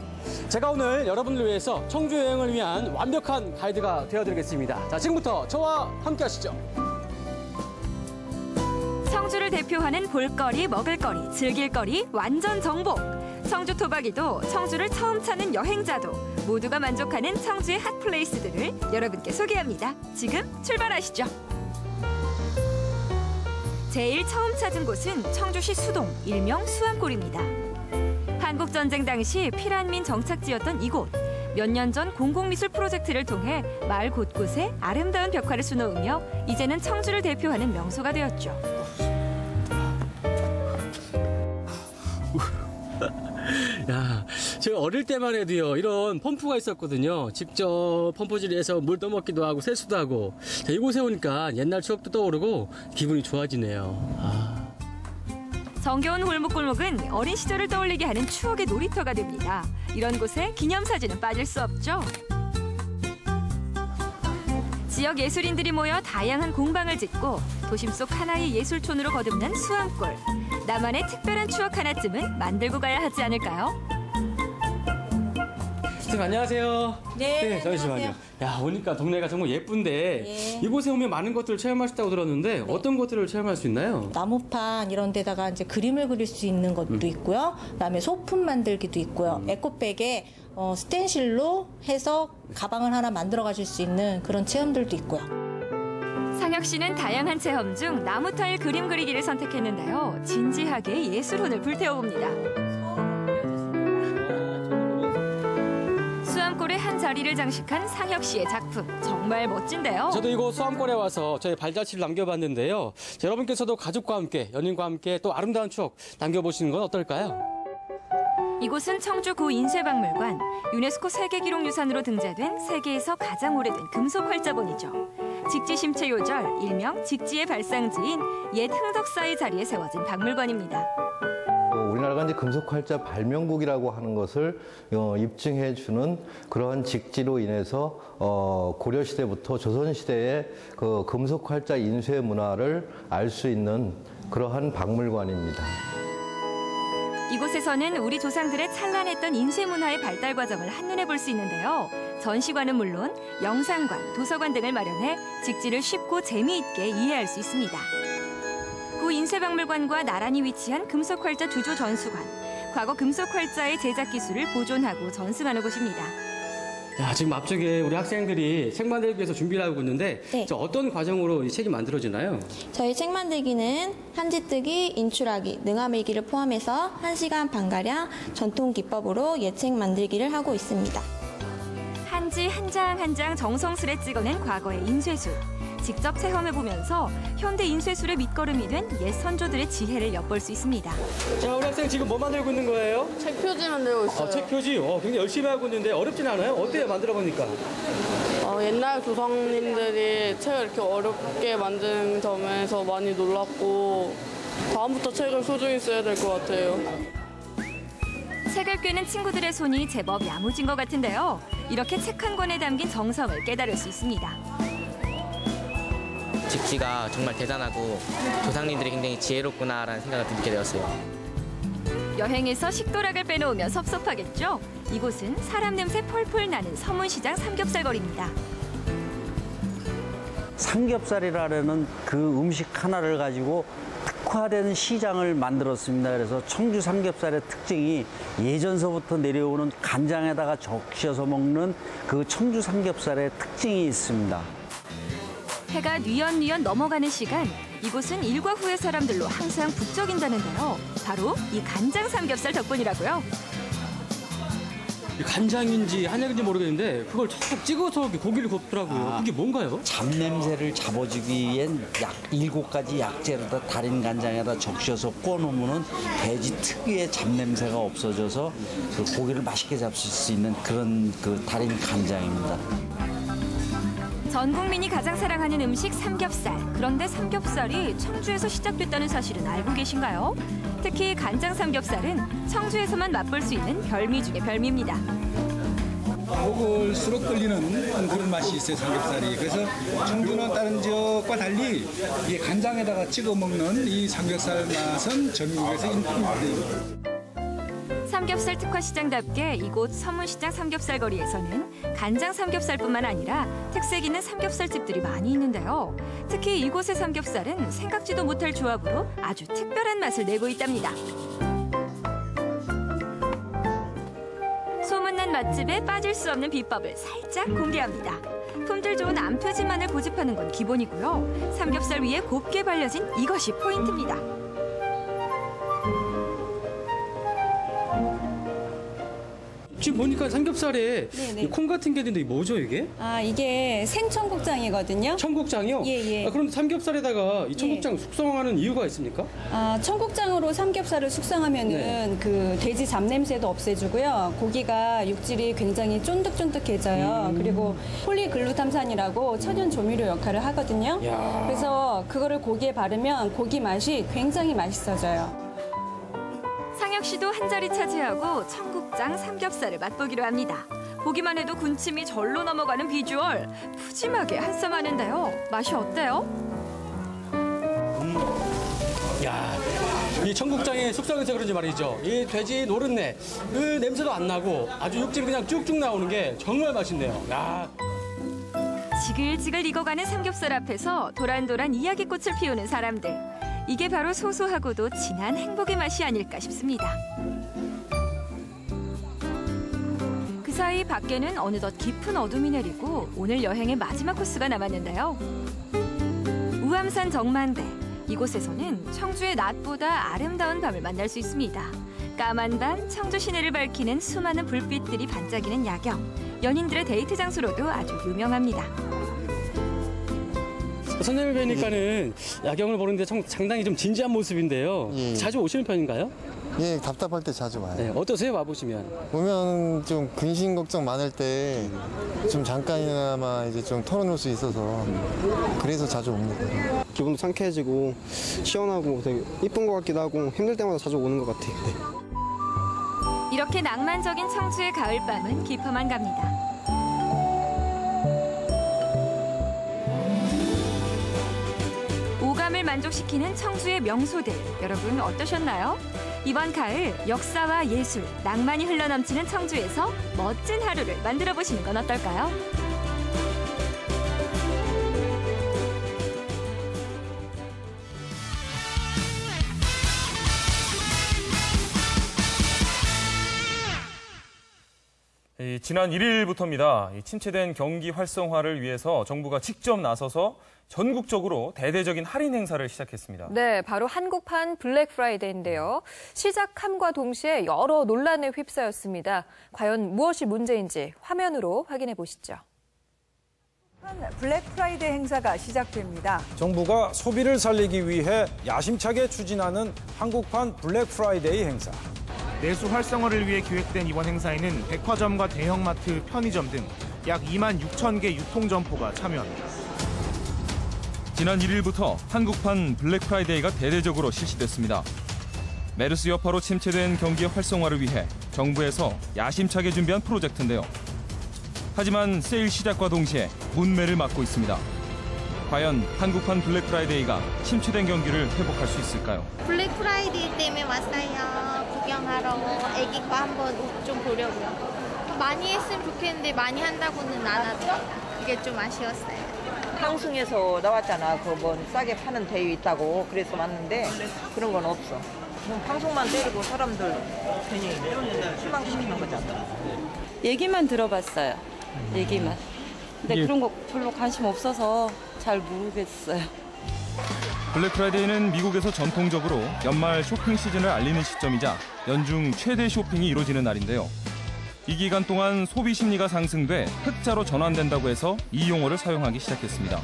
제가 오늘 여러분을 위해서 청주 여행을 위한 완벽한 가이드가 되어드리겠습니다. 자, 지금부터 저와 함께 하시죠. 청주를 대표하는 볼거리, 먹을거리, 즐길거리, 완전 정복. 청주 토박이도 청주를 처음 찾는 여행자도 모두가 만족하는 청주의 핫플레이스들을 여러분께 소개합니다. 지금 출발하시죠. 제일 처음 찾은 곳은 청주시 수동, 일명 수암골입니다. 한국전쟁 당시 피란민 정착지였던 이곳. 몇 년 전 공공미술 프로젝트를 통해 마을 곳곳에 아름다운 벽화를 수놓으며 이제는 청주를 대표하는 명소가 되었죠. 야, 제가 어릴 때만 해도요, 이런 펌프가 있었거든요. 직접 펌프질해서 물 떠먹기도 하고 세수도 하고. 자, 이곳에 오니까 옛날 추억도 떠오르고 기분이 좋아지네요. 정겨운 골목골목은 어린 시절을 떠올리게 하는 추억의 놀이터가 됩니다. 이런 곳에 기념사진은 빠질 수 없죠. 지역 예술인들이 모여 다양한 공방을 짓고 도심 속 하나의 예술촌으로 거듭난 수암골. 나만의 특별한 추억 하나쯤은 만들고 가야 하지 않을까요? 선생님 안녕하세요. 네, 잠시만요. 야, 오니까 동네가 정말 예쁜데 예. 이곳에 오면 많은 것들을 체험할 수 있다고 들었는데 어떤 것들을 체험할 수 있나요? 나무판 이런 데다가 이제 그림을 그릴 수 있는 것도 있고요. 그다음에 소품 만들기도 있고요. 에코백에 스텐실로 해서 가방을 하나 만들어 가실 수 있는 그런 체험들도 있고요. 상혁 씨는 다양한 체험 중 나무 타일 그림 그리기를 선택했는데요. 진지하게 예술혼을 불태워봅니다. 수암골의 한 자리를 장식한 상혁 씨의 작품. 정말 멋진데요. 저도 이곳 수암골에 와서 저의 발자취를 남겨봤는데요. 자, 여러분께서도 가족과 함께, 연인과 함께 또 아름다운 추억 남겨보시는 건 어떨까요? 이곳은 청주 고인쇄박물관, 유네스코 세계기록유산으로 등재된 세계에서 가장 오래된 금속 활자본이죠. 직지심체 요절, 일명 직지의 발상지인 옛 흥덕사의 자리에 세워진 박물관입니다. 우리나라가 이제 금속활자 발명국이라고 하는 것을 입증해주는 그러한 직지로 인해서 고려 시대부터 조선 시대의 그 금속활자 인쇄 문화를 알 수 있는 그러한 박물관입니다. 이곳에서는 우리 조상들의 찬란했던 인쇄 문화의 발달 과정을 한눈에 볼 수 있는데요. 전시관은 물론 영상관, 도서관 등을 마련해 직지를 쉽고 재미있게 이해할 수 있습니다. 구 인쇄박물관과 나란히 위치한 금속활자 두조 전수관, 과거 금속활자의 제작 기술을 보존하고 전승하는 곳입니다. 야, 지금 앞쪽에 우리 학생들이 책 만들기 위해서 준비를 하고 있는데 네. 어떤 과정으로 이 책이 만들어지나요? 저희 책 만들기는 한지뜨기, 인출하기, 능화밀기를 포함해서 1시간 반가량 전통 기법으로 예책 만들기를 하고 있습니다. 한지 한 장 한 장 정성스레 찍어낸 과거의 인쇄술. 직접 체험해보면서 현대 인쇄술의 밑거름이 된 옛 선조들의 지혜를 엿볼 수 있습니다. 자, 우리 학생 지금 뭐 만들고 있는 거예요? 책 표지 만들고 있어요. 책 표지? 굉장히 열심히 하고 있는데 어렵진 않아요? 어때요, 만들어 보니까? 옛날 조상님들이 책을 이렇게 어렵게 만든 점에서 많이 놀랐고 다음부터 책을 소중히 써야 될 것 같아요. 책을 꿰는 친구들의 손이 제법 야무진 것 같은데요. 이렇게 책 한 권에 담긴 정성을 깨달을 수 있습니다. 직지가 정말 대단하고 조상님들이 굉장히 지혜롭구나라는 생각을 듣게 되었어요. 여행에서 식도락을 빼놓으면 섭섭하겠죠? 이곳은 사람 냄새 펄펄 나는 서문시장 삼겹살거리입니다. 삼겹살이라는 그 음식 하나를 가지고 특화된 시장을 만들었습니다. 그래서 청주 삼겹살의 특징이 예전서부터 내려오는 간장에다가 적셔서 먹는 그 청주 삼겹살의 특징이 있습니다. 해가 뉘엿뉘엿 넘어가는 시간, 이곳은 일과 후의 사람들로 항상 북적인다는데요. 바로 이 간장 삼겹살 덕분이라고요. 간장인지 한약인지 모르겠는데 그걸 툭 찍어서 고기를 굽더라고요. 그게 뭔가요? 잡냄새를 잡아주기엔 약 7가지 약재로다 달인 간장에다 적셔서 구워놓으면 돼지 특유의 잡냄새가 없어져서 그 고기를 맛있게 잡수 수 있는 그런 그 달인 간장입니다. 전 국민이 가장 사랑하는 음식 삼겹살. 그런데 삼겹살이 청주에서 시작됐다는 사실은 알고 계신가요? 특히 간장 삼겹살은 청주에서만 맛볼 수 있는 별미 중의 별미입니다. 먹을수록 끌리는 그런 맛이 있어요, 삼겹살이. 그래서 청주는 다른 지역과 달리 이 간장에다가 찍어 먹는 이 삼겹살 맛은 전국에서 인기입니다. 삼겹살 특화 시장답게 이곳 서문시장 삼겹살거리에서는 간장 삼겹살뿐만 아니라 특색 있는 삼겹살집들이 많이 있는데요. 특히 이곳의 삼겹살은 생각지도 못할 조합으로 아주 특별한 맛을 내고 있답니다. 소문난 맛집에 빠질 수 없는 비법을 살짝 공개합니다. 품질 좋은 암표지만을 고집하는 건 기본이고요. 삼겹살 위에 곱게 발려진 이것이 포인트입니다. 지금 보니까 삼겹살에 콩 같은 게 있는데 이게 뭐죠, 이게? 이게 생청국장이거든요. 청국장이요? 예. 그럼 삼겹살에다가 이 청국장 숙성하는 이유가 있습니까? 청국장으로 삼겹살을 숙성하면은 그 돼지 잡냄새도 없애주고요. 고기가 육질이 굉장히 쫀득쫀득해져요. 그리고 폴리글루탐산이라고 천연 조미료 역할을 하거든요. 그래서 그거를 고기에 바르면 고기 맛이 굉장히 맛있어져요. 상혁 씨도 한 자리 차지하고 청국장 삼겹살을 맛보기로 합니다. 보기만 해도 군침이 절로 넘어가는 비주얼. 푸짐하게 한쌈하는데요. 맛이 어때요? 야, 이 청국장의 숙성에서 그런지 말이죠. 이 돼지 노른내, 그 냄새도 안 나고 아주 육즙이 그냥 쭉쭉 나오는 게 정말 맛있네요. 야. 지글지글 익어가는 삼겹살 앞에서 도란도란 이야기꽃을 피우는 사람들. 이게 바로 소소하고도 진한 행복의 맛이 아닐까 싶습니다. 그 사이 밖에는 어느덧 깊은 어둠이 내리고 오늘 여행의 마지막 코스가 남았는데요. 우암산 정만대. 이곳에서는 청주의 낮보다 아름다운 밤을 만날 수 있습니다. 까만 밤 청주 시내를 밝히는 수많은 불빛들이 반짝이는 야경. 연인들의 데이트 장소로도 아주 유명합니다. 선생님을 뵈니까는 야경을 보는데 상당히 좀 진지한 모습인데요. 자주 오시는 편인가요? 예, 답답할 때 자주 와요. 네, 어떠세요? 와보시면? 보면 좀 근심 걱정 많을 때 좀 잠깐이나마 이제 좀 털어놓을 수 있어서 그래서 자주 옵니다. 기분도 상쾌해지고 시원하고 되게 이쁜 것 같기도 하고 힘들 때마다 자주 오는 것 같아요. 네. 이렇게 낭만적인 청주의 가을밤은 깊어만 갑니다. 오감을 만족시키는 청주의 명소들, 여러분 어떠셨나요? 이번 가을 역사와 예술, 낭만이 흘러넘치는 청주에서 멋진 하루를 만들어 보시는 건 어떨까요? 지난 1일부터입니다. 침체된 경기 활성화를 위해서 정부가 직접 나서서 전국적으로 대대적인 할인 행사를 시작했습니다. 네, 바로 한국판 블랙 프라이데이인데요. 시작함과 동시에 여러 논란에 휩싸였습니다. 과연 무엇이 문제인지 화면으로 확인해 보시죠. 블랙 프라이데이 행사가 시작됩니다. 정부가 소비를 살리기 위해 야심차게 추진하는 한국판 블랙 프라이데이 행사. 내수 활성화를 위해 기획된 이번 행사에는 백화점과 대형마트, 편의점 등 약 2만 6천 개 유통점포가 참여합니다. 지난 1일부터 한국판 블랙 프라이데이가 대대적으로 실시됐습니다. 메르스 여파로 침체된 경기의 활성화를 위해 정부에서 야심차게 준비한 프로젝트인데요. 하지만 세일 시작과 동시에 문매를 맞고 있습니다. 과연 한국판 블랙 프라이데이가 침체된 경기를 회복할 수 있을까요? 블랙 프라이데이 때문에 왔어요. 구경하러 애기 거 한번 옷 좀 보려고요. 많이 했으면 좋겠는데 많이 한다고는 안 하더라고요. 그게 좀 아쉬웠어요. 방송에서 나왔잖아. 그 뭐 싸게 파는 대회 있다고. 그래서 왔는데 그런 건 없어. 방송만 때리고 사람들 괜히 실망시키는 거잖아. 얘기만 들어봤어요. 얘기만. 근데 그런 거 별로 관심 없어서 잘 모르겠어요. 블랙 프라이데이는 미국에서 전통적으로 연말 쇼핑 시즌을 알리는 시점이자 연중 최대 쇼핑이 이루어지는 날인데요. 이 기간 동안 소비 심리가 상승돼 흑자로 전환된다고 해서 이 용어를 사용하기 시작했습니다.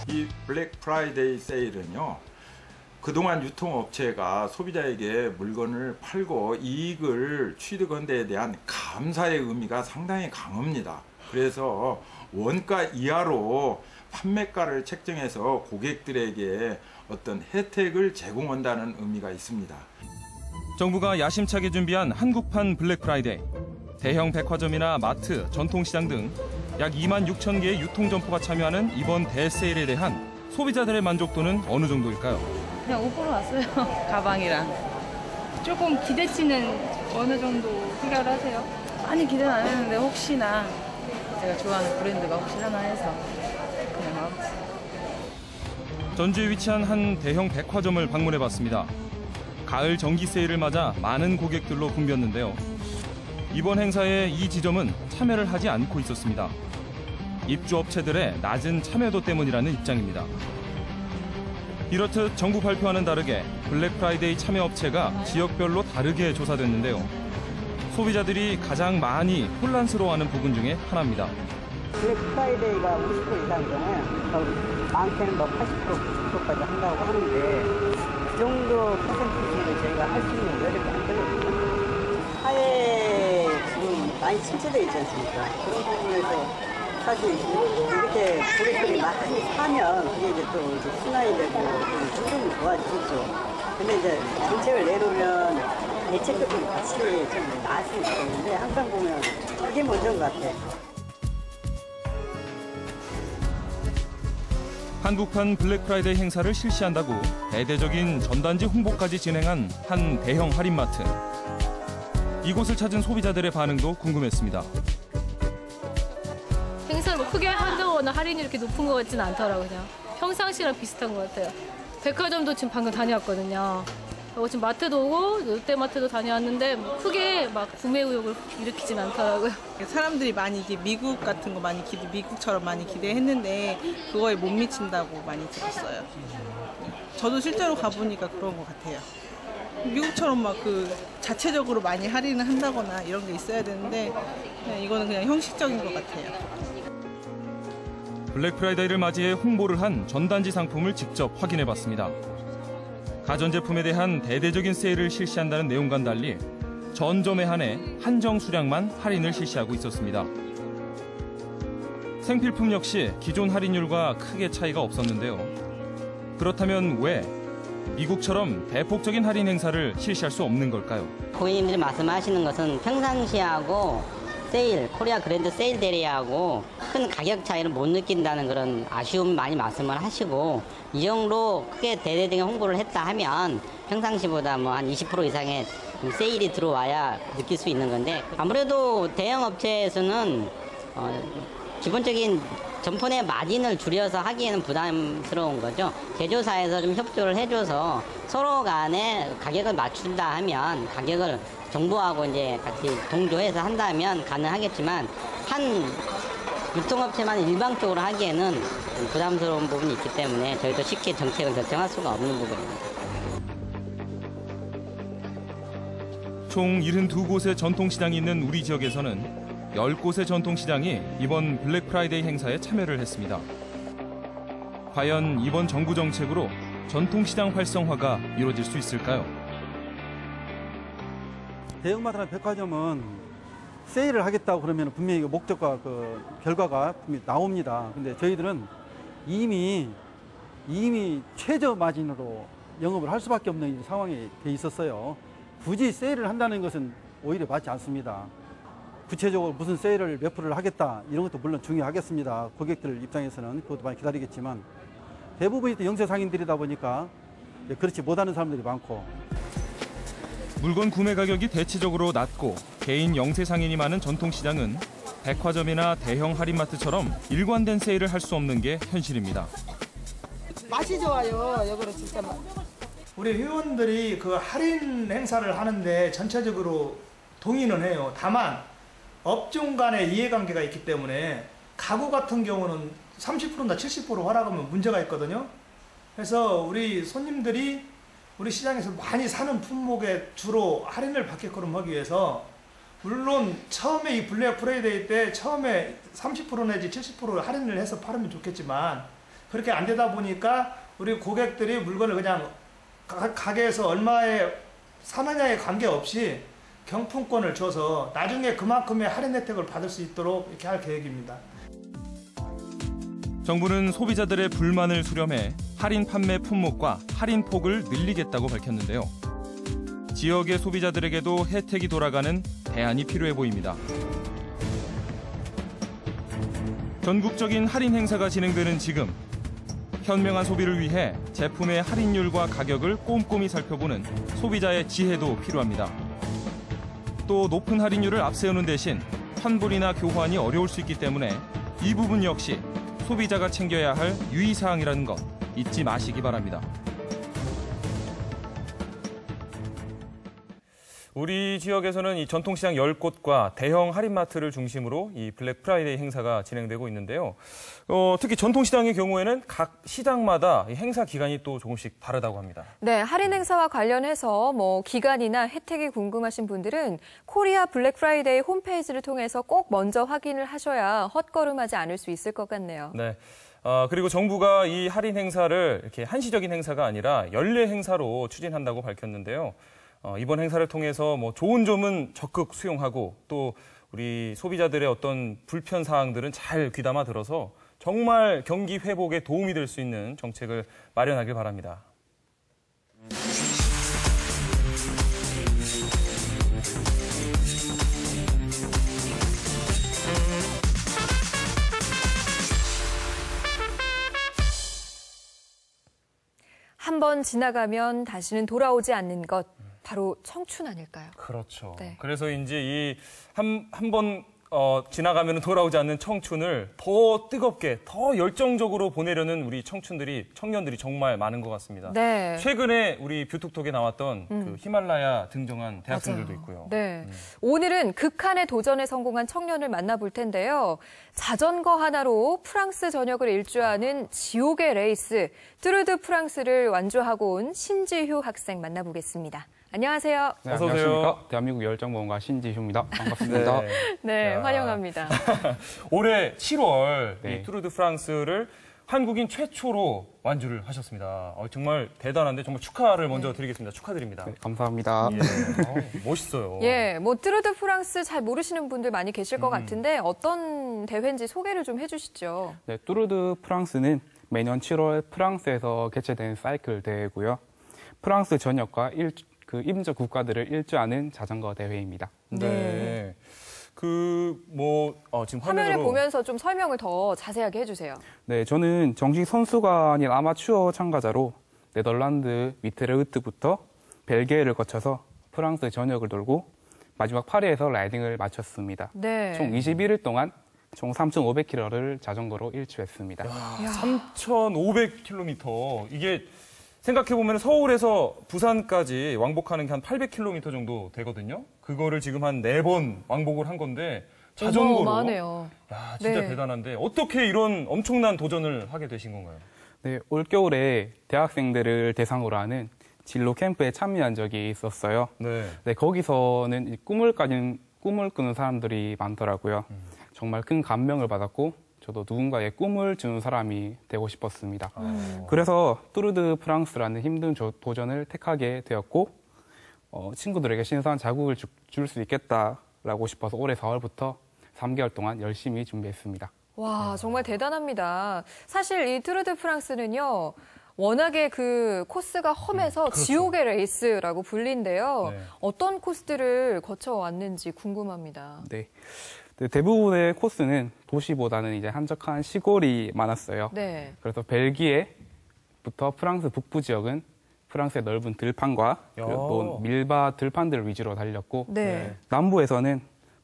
이 블랙 프라이데이 세일은요, 그동안 유통업체가 소비자에게 물건을 팔고 이익을 취득한 데에 대한 감사의 의미가 상당히 강합니다. 그래서 원가 이하로 판매가를 책정해서 고객들에게 어떤 혜택을 제공한다는 의미가 있습니다. 정부가 야심차게 준비한 한국판 블랙 프라이데이. 대형 백화점이나 마트, 전통시장 등 약 2만 6천 개의 유통점포가 참여하는 이번 대세일에 대한 소비자들의 만족도는 어느 정도일까요? 그냥 옷 보러 왔어요. 가방이랑. 조금 기대치는 어느 정도 생각을 하세요? 많이 기대는 안 했는데 혹시나 제가 좋아하는 브랜드가 혹시 하나 해서 그냥 와봤어요. 전주에 위치한 한 대형 백화점을 방문해봤습니다. 가을 정기 세일을 맞아 많은 고객들로 붐볐는데요. 이번 행사에 이 지점은 참여를 하지 않고 있었습니다. 입주업체들의 낮은 참여도 때문이라는 입장입니다. 이렇듯 정부 발표와는 다르게 블랙 프라이데이 참여 업체가 지역별로 다르게 조사됐는데요. 소비자들이 가장 많이 혼란스러워하는 부분 중에 하나입니다. 블랙 프라이데이가 50% 이상이잖아요. 많게는 80%, 90%까지 한다고 하는데 그 정도 퍼센티지를 저희가 할 수 있는 여력이 안 되거든요. 사회에 지금 많이 침체되어 있지 않습니까? 그런 부분에서 사실 이렇게 고객들이 많이 사면 그게 이제 또 이제 순환이 되고 좀 좋아지겠죠. 근데 이제 정책을 내놓으면 대책도 좀 같이 좀 나왔으면 좋겠는데 항상 보면 그게 먼저인 것 같아요. 한국판 블랙 프라이데이 행사를 실시한다고 대대적인 전단지 홍보까지 진행한 한 대형 할인마트. 이곳을 찾은 소비자들의 반응도 궁금했습니다. 행사를 뭐 크게 한다거나 할인이 이렇게 높은 것 같지는 않더라고요. 그냥 평상시랑 비슷한 것 같아요. 백화점도 지금 방금 다녀왔거든요. 지금 마트도 오고 롯데마트도 다녀왔는데 뭐 크게 막 구매 의욕을 일으키진 않더라고요. 사람들이 많이 이게 미국 같은 거 많이 미국처럼 많이 기대했는데 그거에 못 미친다고 많이 들었어요. 저도 실제로 가보니까 그런 것 같아요. 미국처럼 막 그 자체적으로 많이 할인을 한다거나 이런 게 있어야 되는데 이거는 그냥 형식적인 것 같아요. 블랙 프라이데이를 맞이해 홍보를 한 전단지 상품을 직접 확인해봤습니다. 가전제품에 대한 대대적인 세일을 실시한다는 내용과는 달리 전점에 한해 한정 수량만 할인을 실시하고 있었습니다. 생필품 역시 기존 할인율과 크게 차이가 없었는데요. 그렇다면 왜 미국처럼 대폭적인 할인 행사를 실시할 수 없는 걸까요? 고객님들이 말씀하시는 것은 평상시하고 세일, 코리아 그랜드 세일 대리하고 큰 가격 차이를 못 느낀다는 그런 아쉬움 많이 말씀을 하시고, 이 정도 크게 대대적인 홍보를 했다 하면 평상시보다 뭐 한 20% 이상의 세일이 들어와야 느낄 수 있는 건데, 아무래도 대형 업체에서는 기본적인 점포 내 마진을 줄여서 하기에는 부담스러운 거죠. 제조사에서 좀 협조를 해줘서 서로 간에 가격을 맞춘다 하면, 가격을 정부하고 이제 같이 동조해서 한다면 가능하겠지만, 한 유통업체만 일방적으로 하기에는 부담스러운 부분이 있기 때문에 저희도 쉽게 정책을 결정할 수가 없는 부분입니다. 총 72곳의 전통시장이 있는 우리 지역에서는 10곳의 전통시장이 이번 블랙 프라이데이 행사에 참여를 했습니다. 과연 이번 정부 정책으로 전통시장 활성화가 이루어질 수 있을까요? 대형마트나 백화점은 세일을 하겠다고 그러면 분명히 목적과 그 결과가 분명히 나옵니다. 근데 저희들은 이미 최저 마진으로 영업을 할 수밖에 없는 상황이 돼 있었어요. 굳이 세일을 한다는 것은 오히려 맞지 않습니다. 구체적으로 무슨 세일을 몇 프로를 하겠다 이런 것도 물론 중요하겠습니다. 고객들 입장에서는 그것도 많이 기다리겠지만, 대부분이 또 영세 상인들이다 보니까 그렇지 못하는 사람들이 많고, 물건 구매 가격이 대체적으로 낮고 개인 영세 상인이 많은 전통시장은 백화점이나 대형 할인마트처럼 일관된 세일을 할 수 없는 게 현실입니다. 맛이 좋아요. 여기는 진짜 우리 회원들이 그 할인 행사를 하는데 전체적으로 동의는 해요. 다만 업종 간의 이해관계가 있기 때문에 가구 같은 경우는 30%나 70% 허락하면 문제가 있거든요. 그래서 우리 손님들이 우리 시장에서 많이 사는 품목에 주로 할인을 받게끔 하기 위해서, 물론 처음에 이 블랙 프라이데이 때 처음에 30% 내지 70% 할인을 해서 팔으면 좋겠지만, 그렇게 안 되다 보니까 우리 고객들이 물건을 그냥 가게에서 얼마에 사느냐에 관계없이 경품권을 줘서 나중에 그만큼의 할인 혜택을 받을 수 있도록 이렇게 할 계획입니다. 정부는 소비자들의 불만을 수렴해 할인 판매 품목과 할인 폭을 늘리겠다고 밝혔는데요. 지역의 소비자들에게도 혜택이 돌아가는 대안이 필요해 보입니다. 전국적인 할인 행사가 진행되는 지금, 현명한 소비를 위해 제품의 할인율과 가격을 꼼꼼히 살펴보는 소비자의 지혜도 필요합니다. 또 높은 할인율을 앞세우는 대신 환불이나 교환이 어려울 수 있기 때문에 이 부분 역시 소비자가 챙겨야 할 유의사항이라는 것 잊지 마시기 바랍니다. 우리 지역에서는 이 전통시장 10곳과 대형 할인마트를 중심으로 이 블랙 프라이데이 행사가 진행되고 있는데요. 특히 전통시장의 경우에는 각 시장마다 행사 기간이 또 조금씩 다르다고 합니다. 네, 할인 행사와 관련해서 기간이나 혜택이 궁금하신 분들은 코리아 블랙 프라이데이 홈페이지를 통해서 꼭 먼저 확인을 하셔야 헛걸음하지 않을 수 있을 것 같네요. 네. 그리고 정부가 이 할인 행사를 이렇게 한시적인 행사가 아니라 연례 행사로 추진한다고 밝혔는데요. 이번 행사를 통해서 좋은 점은 적극 수용하고, 또 우리 소비자들의 어떤 불편 사항들은 잘 귀담아 들어서 정말 경기 회복에 도움이 될 수 있는 정책을 마련하길 바랍니다. 한 번 지나가면 다시는 돌아오지 않는 것, 바로 청춘 아닐까요? 그렇죠. 네. 그래서 이제 이 한 번 지나가면 돌아오지 않는 청춘을 더 뜨겁게, 더 열정적으로 보내려는 우리 청년들이 정말 많은 것 같습니다. 네. 최근에 우리 뷰톡톡에 나왔던 그 히말라야 등정한 대학생들도 맞아요. 있고요. 네. 오늘은 극한의 도전에 성공한 청년을 만나볼 텐데요. 자전거 하나로 프랑스 전역을 일주하는 지옥의 레이스, 뚜르드 프랑스를 완주하고 온 신지휴 학생 만나보겠습니다. 안녕하세요. 네, 안녕하십니까. 대한민국 열정모험가 신지휴입니다. 반갑습니다. 네, 환영합니다. 올해 7월 네. 이 뚜르드 프랑스를 한국인 최초로 완주를 하셨습니다. 정말 대단한데 정말 축하를 먼저 드리겠습니다. 축하드립니다. 네, 감사합니다. 예. 멋있어요. 예, 뭐 뚜르 드 프랑스 잘 모르시는 분들 많이 계실 것 같은데 어떤 대회인지 소개를 좀 해주시죠. 네, 뚜르 드 프랑스는 매년 7월 프랑스에서 개최되는 사이클 대회고요. 프랑스 전역과 임적 국가들을 일주하는 자전거 대회입니다. 네. 지금 화면을 보면서 좀 설명을 더 자세하게 해주세요. 네, 저는 정식 선수가 아닌 아마추어 참가자로 네덜란드 위트레흐트부터 벨기에를 거쳐서 프랑스 전역을 돌고 마지막 파리에서 라이딩을 마쳤습니다. 네. 총 21일 동안 총 3,500km를 자전거로 일주했습니다. 3,500km. 이게 생각해보면 서울에서 부산까지 왕복하는 게 한 800km 정도 되거든요. 그거를 지금 한 4번 왕복을 한 건데 자전거로. 어마어마하네요. 야, 진짜 네. 대단한데 어떻게 이런 엄청난 도전을 하게 되신 건가요? 네, 올겨울에 대학생들을 대상으로 하는 진로 캠프에 참여한 적이 있었어요. 네. 네, 거기서는 꿈을 꾸는 사람들이 많더라고요. 정말 큰 감명을 받았고 저도 누군가의 꿈을 주는 사람이 되고 싶었습니다. 그래서 뚜르 드 프랑스라는 힘든 도전을 택하게 되었고 친구들에게 신선한 자극을 줄 수 있겠다라고 싶어서 올해 4월부터 3개월 동안 열심히 준비했습니다. 와, 정말 대단합니다. 사실 이 뚜르 드 프랑스는요. 워낙에 그 코스가 험해서 그렇죠. 지옥의 레이스라고 불린데요. 네. 어떤 코스들을 거쳐왔는지 궁금합니다. 네. 대부분의 코스는 도시보다는 이제 한적한 시골이 많았어요. 네. 그래서 벨기에부터 프랑스 북부 지역은 프랑스의 넓은 들판과 밀바 들판들 위주로 달렸고 네. 남부에서는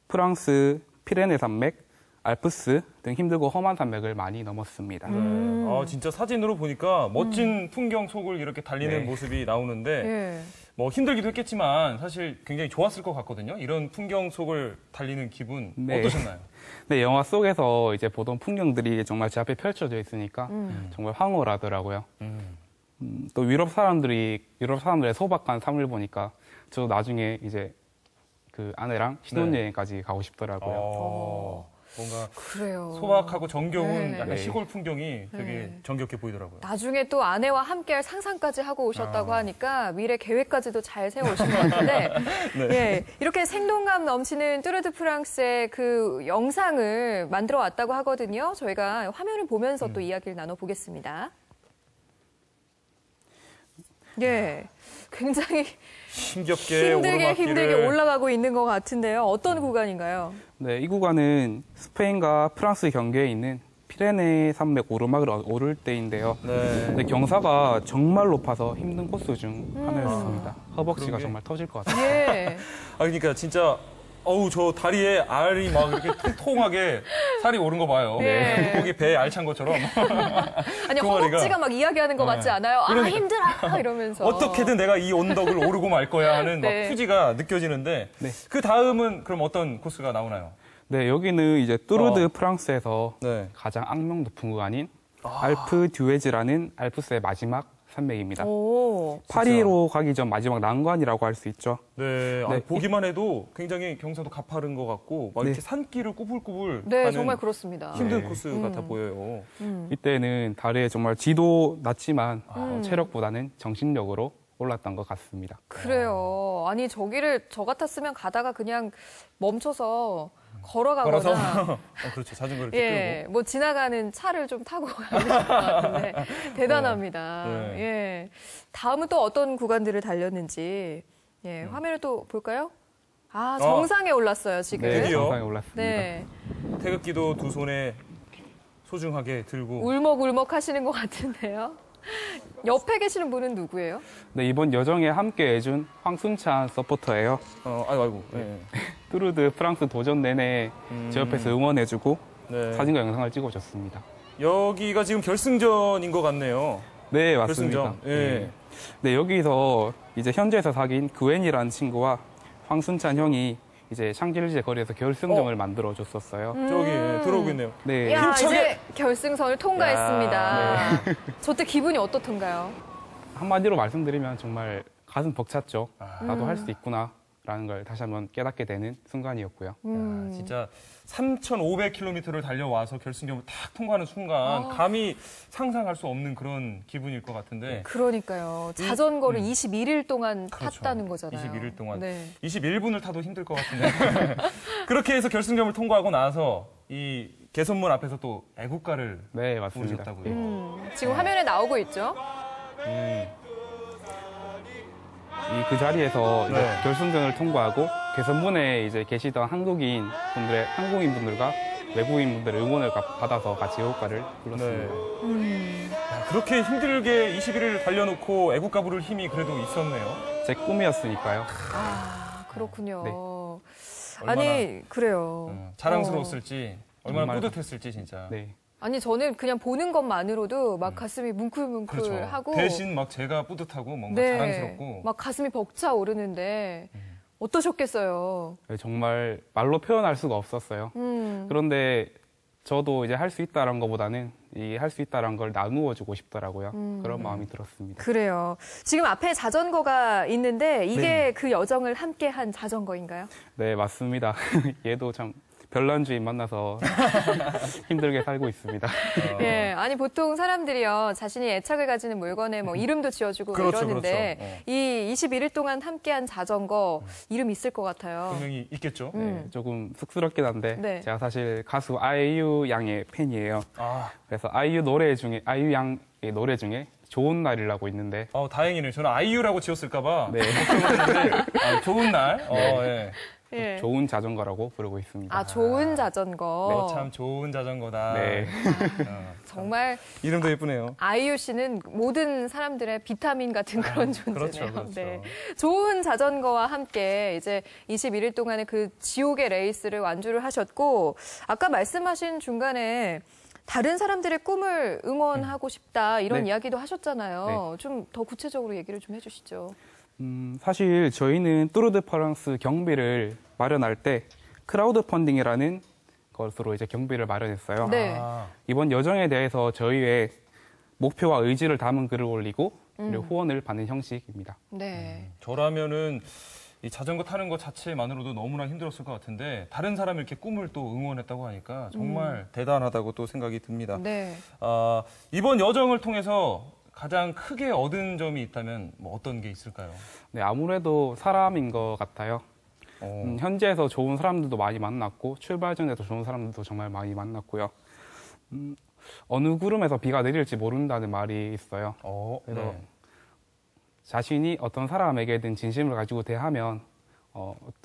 프랑스 피레네 산맥, 알프스 등 힘들고 험한 산맥을 많이 넘었습니다. 진짜 사진으로 보니까 멋진 풍경 속을 이렇게 달리는 모습이 나오는데 네. 뭐 힘들기도 했겠지만 사실 굉장히 좋았을 것 같거든요. 이런 풍경 속을 달리는 기분 어떠셨나요? 네, 영화 속에서 이제 보던 풍경들이 정말 제 앞에 펼쳐져 있으니까 정말 황홀하더라고요. 또 유럽 사람들의 소박한 삶을 보니까 저도 나중에 이제 그 아내랑 신혼여행까지 가고 싶더라고요. 뭔가 그래요. 소박하고 정겨운 네. 약간 시골 풍경이 되게 정겹게 보이더라고요. 나중에 또 아내와 함께할 상상까지 하고 오셨다고 하니까 미래 계획까지도 잘 세워오신 것 같은데 네. 예, 이렇게 생동감 넘치는 뚜르 드 프랑스의 그 영상을 만들어 왔다고 하거든요. 저희가 화면을 보면서 또 이야기를 나눠보겠습니다. 예, 굉장히 힘들게 올라가고 있는 것 같은데요. 어떤 구간인가요? 네, 이 구간은 스페인과 프랑스 경계에 있는 피레네 산맥 오르막을 오를 때인데요. 네, 경사가 정말 높아서 힘든 코스 중 하나였습니다. 허벅지가 정말 터질 것 같아요. 예. 그러니까 진짜 저 다리에 알이 막 이렇게 통통하게 살이 오른 거 봐요. 네. 거기 배에 알 찬 것처럼. 아니, 허벅지가 막 이야기하는 것 같지 않아요? 그러니까. 힘들어! 이러면서. 어떻게든 내가 이 언덕을 오르고 말 거야 하는 막 투지가 느껴지는데 그 다음은 그럼 어떤 코스가 나오나요? 네, 여기는 이제 뚜르 드 프랑스에서 가장 악명 높은 구간인 알프 듀에즈라는 알프스의 마지막 산맥입니다. 파리로 가기 전 마지막 난관이라고 할 수 있죠. 네, 보기만 해도 굉장히 경사도 가파른 것 같고 막 이렇게 산길을 꾸불꾸불 가는 정말 그렇습니다. 힘든 코스 같아 보여요. 이때는 다리에 정말 지도 낮지만 체력보다는 정신력으로 올랐던 것 같습니다. 그래요. 아니, 저기를 저 같았으면 가다가 그냥 멈춰서 걸어가거나. 그렇죠. 자전거를 끌고. 뭐 지나가는 차를 좀 타고 가야 될 것 같은데 대단합니다. 예. 다음은 또 어떤 구간들을 달렸는지 화면을 또 볼까요? 정상에 올랐어요, 지금. 네, 정상에 올랐습니다. 네. 태극기도 두 손에 소중하게 들고. 울먹울먹 하시는 것 같은데요. 옆에 계시는 분은 누구예요? 네, 이번 여정에 함께 해준 황순찬 서포터예요. 아이고. 뚜르 드 프랑스 도전 내내 제 옆에서 응원해주고 사진과 영상을 찍어줬습니다. 여기가 지금 결승전인 것 같네요. 네, 맞습니다. 결승전. 네, 여기서 이제 현지에서 사귄 그웬이라는 친구와 황순찬 형이 이제 샹젤리제 거리에서 결승점을 만들어줬었어요. 저기 들어오고 있네요. 네. 야, 이제 결승선을 통과했습니다. 저때 기분이 어떻던가요? 한마디로 말씀드리면 정말 가슴 벅찼죠. 나도 할 수 있구나. 라는 걸 다시 한번 깨닫게 되는 순간이었고요. 야, 진짜 3,500km를 달려와서 결승점을 딱 통과하는 순간 감히 상상할 수 없는 그런 기분일 것 같은데. 그러니까요. 자전거를 21일 동안 그렇죠. 탔다는 거잖아요. 21일 동안. 네. 21분을 타도 힘들 것 같은데. 그렇게 해서 결승점을 통과하고 나서 이 개선문 앞에서 또 애국가를 네, 맞습니다. 부르셨다고요. 지금 화면에 나오고 있죠? 그 자리에서 이제 네. 결승전을 통과하고 개선문에 이제 계시던 한국인분들과 외국인분들의 응원을 받아서 같이 애국가를 불렀습니다. 야, 그렇게 힘들게 21일을 달려놓고 애국가 부를 힘이 그래도 있었네요. 제 꿈이었으니까요. 아, 그렇군요. 얼마나, 아니, 그래요. 자랑스러웠을지, 얼마나 정말, 뿌듯했을지 진짜. 네. 아니, 저는 그냥 보는 것만으로도 막 가슴이 뭉클뭉클하고. 그렇죠. 대신 막 제가 뿌듯하고 뭔가 네, 자랑스럽고. 막 가슴이 벅차오르는데 어떠셨겠어요? 네, 정말 말로 표현할 수가 없었어요. 그런데 저도 이제 할 수 있다는 것보다는 이 할 수 있다는 걸 나누어 주고 싶더라고요. 그런 마음이 들었습니다. 그래요. 지금 앞에 자전거가 있는데 이게 네. 그 여정을 함께한 자전거인가요? 네, 맞습니다. 얘도 참 별난주인 만나서 힘들게 살고 있습니다. 예, 아니 보통 사람들이요 자신이 애착을 가지는 물건에 뭐 이름도 지어주고 그렇죠, 이러는데 그렇죠. 이 21일 동안 함께한 자전거 이름 있을 것 같아요. 분명히 있겠죠. 네, 조금 쑥스럽긴 한데 네. 제가 사실 가수 아이유 양의 팬이에요. 그래서 아이유 양의 노래 중에 좋은 날이라고 있는데. 다행이네요. 저는 아이유라고 지었을까봐. 네. 좋은 날. 네. 예. 좋은 자전거라고 부르고 있습니다. 아, 좋은 자전거. 참 좋은 자전거다. 네. 정말 이름도 예쁘네요. 아이유 씨는 모든 사람들의 비타민 같은 그런 존재네요. 그렇죠. 네. 좋은 자전거와 함께 이제 21일 동안의 그 지옥의 레이스를 완주를 하셨고 아까 말씀하신 중간에 다른 사람들의 꿈을 응원하고 싶다 이런 네. 이야기도 하셨잖아요. 네. 좀 더 구체적으로 얘기를 좀 해주시죠. 사실 저희는 뚜르드 프랑스 경비를 마련할 때 크라우드 펀딩이라는 것으로 이제 경비를 마련했어요. 네. 이번 여정에 대해서 저희의 목표와 의지를 담은 글을 올리고 그리고 후원을 받는 형식입니다. 네. 저라면은 이 자전거 타는 것 자체만으로도 너무나 힘들었을 것 같은데 다른 사람이 이렇게 꿈을 또 응원했다고 하니까 정말 대단하다고 또 생각이 듭니다. 네. 이번 여정을 통해서 가장 크게 얻은 점이 있다면 뭐 어떤 게 있을까요? 네, 아무래도 사람인 것 같아요. 현지에서 좋은 사람들도 많이 만났고 출발 전에도 좋은 사람들도 정말 많이 만났고요. 어느 구름에서 비가 내릴지 모른다는 말이 있어요. 그래서 네. 자신이 어떤 사람에게든 진심을 가지고 대하면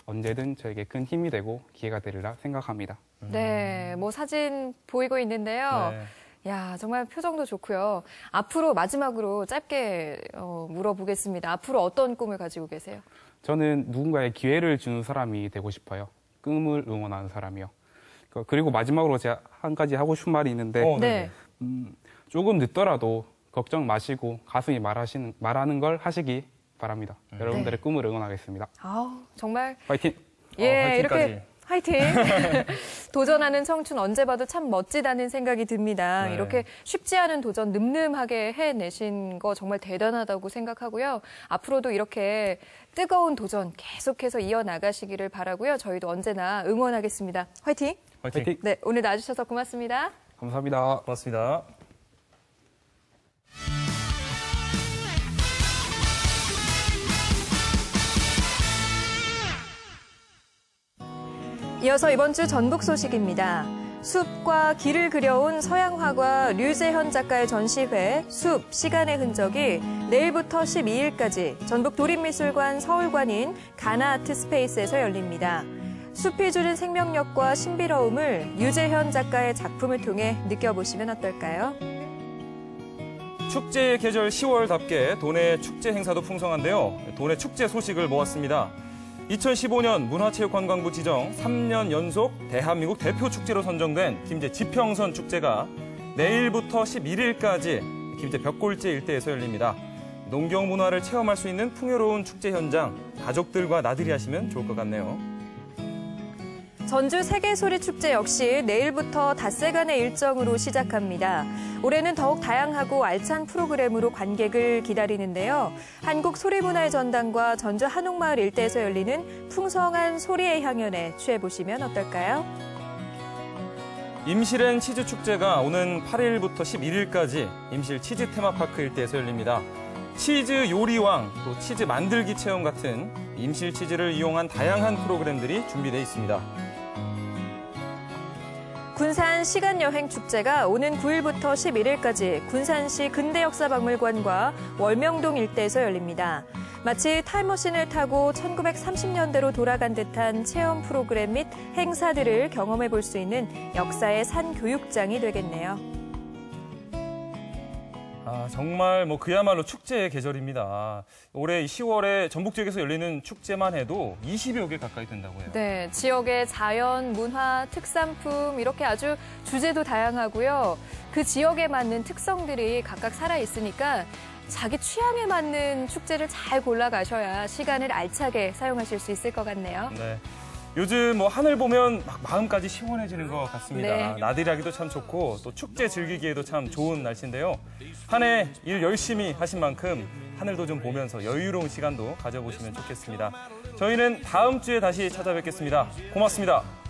언제든 저에게 큰 힘이 되고 기회가 되리라 생각합니다. 네, 뭐 사진 보이고 있는데요. 네. 야, 정말 표정도 좋고요. 앞으로 마지막으로 짧게 물어보겠습니다. 앞으로 어떤 꿈을 가지고 계세요? 저는 누군가의 기회를 주는 사람이 되고 싶어요. 꿈을 응원하는 사람이요. 그리고 마지막으로 제가 한 가지 하고 싶은 말이 있는데 네. 조금 늦더라도 걱정 마시고 가슴이 말하는 걸 하시기 바랍니다. 여러분들의 꿈을 응원하겠습니다. 정말 파이팅! 예, 이렇게 화이팅! 도전하는 청춘 언제 봐도 참 멋지다는 생각이 듭니다. 네. 이렇게 쉽지 않은 도전 늠름하게 해내신 거 정말 대단하다고 생각하고요. 앞으로도 이렇게 뜨거운 도전 계속해서 이어나가시기를 바라고요. 저희도 언제나 응원하겠습니다. 화이팅! 화이팅! 네, 오늘 나와주셔서 고맙습니다. 감사합니다. 고맙습니다. 이어서 이번 주 전북 소식입니다. 숲과 길을 그려온 서양화가 류재현 작가의 전시회 숲, 시간의 흔적이 내일부터 12일까지 전북 도립미술관 서울관인 가나아트 스페이스에서 열립니다. 숲이 주는 생명력과 신비로움을 류재현 작가의 작품을 통해 느껴보시면 어떨까요? 축제의 계절 10월답게 도내 축제 행사도 풍성한데요. 도내 축제 소식을 모았습니다. 2015년 문화체육관광부 지정 3년 연속 대한민국 대표 축제로 선정된 김제 지평선 축제가 내일부터 11일까지 김제 벽골제 일대에서 열립니다. 농경 문화를 체험할 수 있는 풍요로운 축제 현장, 가족들과 나들이 하시면 좋을 것 같네요. 전주 세계소리축제 역시 내일부터 닷새간의 일정으로 시작합니다. 올해는 더욱 다양하고 알찬 프로그램으로 관객을 기다리는데요. 한국소리문화의 전당과 전주 한옥마을 일대에서 열리는 풍성한 소리의 향연에 취해보시면 어떨까요? 임실엔 치즈축제가 오는 8일부터 11일까지 임실 치즈 테마파크 일대에서 열립니다. 치즈 요리왕, 또 치즈 만들기 체험 같은 임실 치즈를 이용한 다양한 프로그램들이 준비되어 있습니다. 군산 시간여행축제가 오는 9일부터 11일까지 군산시 근대역사박물관과 월명동 일대에서 열립니다. 마치 타임머신을 타고 1930년대로 돌아간 듯한 체험 프로그램 및 행사들을 경험해 볼 수 있는 역사의 산 교육장이 되겠네요. 정말 그야말로 축제의 계절입니다. 올해 10월에 전북 지역에서 열리는 축제만 해도 20여 개 가까이 된다고 해요. 네, 지역의 자연, 문화, 특산품 이렇게 아주 주제도 다양하고요. 그 지역에 맞는 특성들이 각각 살아있으니까 자기 취향에 맞는 축제를 잘 골라가셔야 시간을 알차게 사용하실 수 있을 것 같네요. 네. 요즘 하늘 보면 막 마음까지 시원해지는 것 같습니다. 네. 나들이하기도 참 좋고 또 축제 즐기기에도 참 좋은 날씨인데요. 한 해 일 열심히 하신 만큼 하늘도 좀 보면서 여유로운 시간도 가져보시면 좋겠습니다. 저희는 다음 주에 다시 찾아뵙겠습니다. 고맙습니다.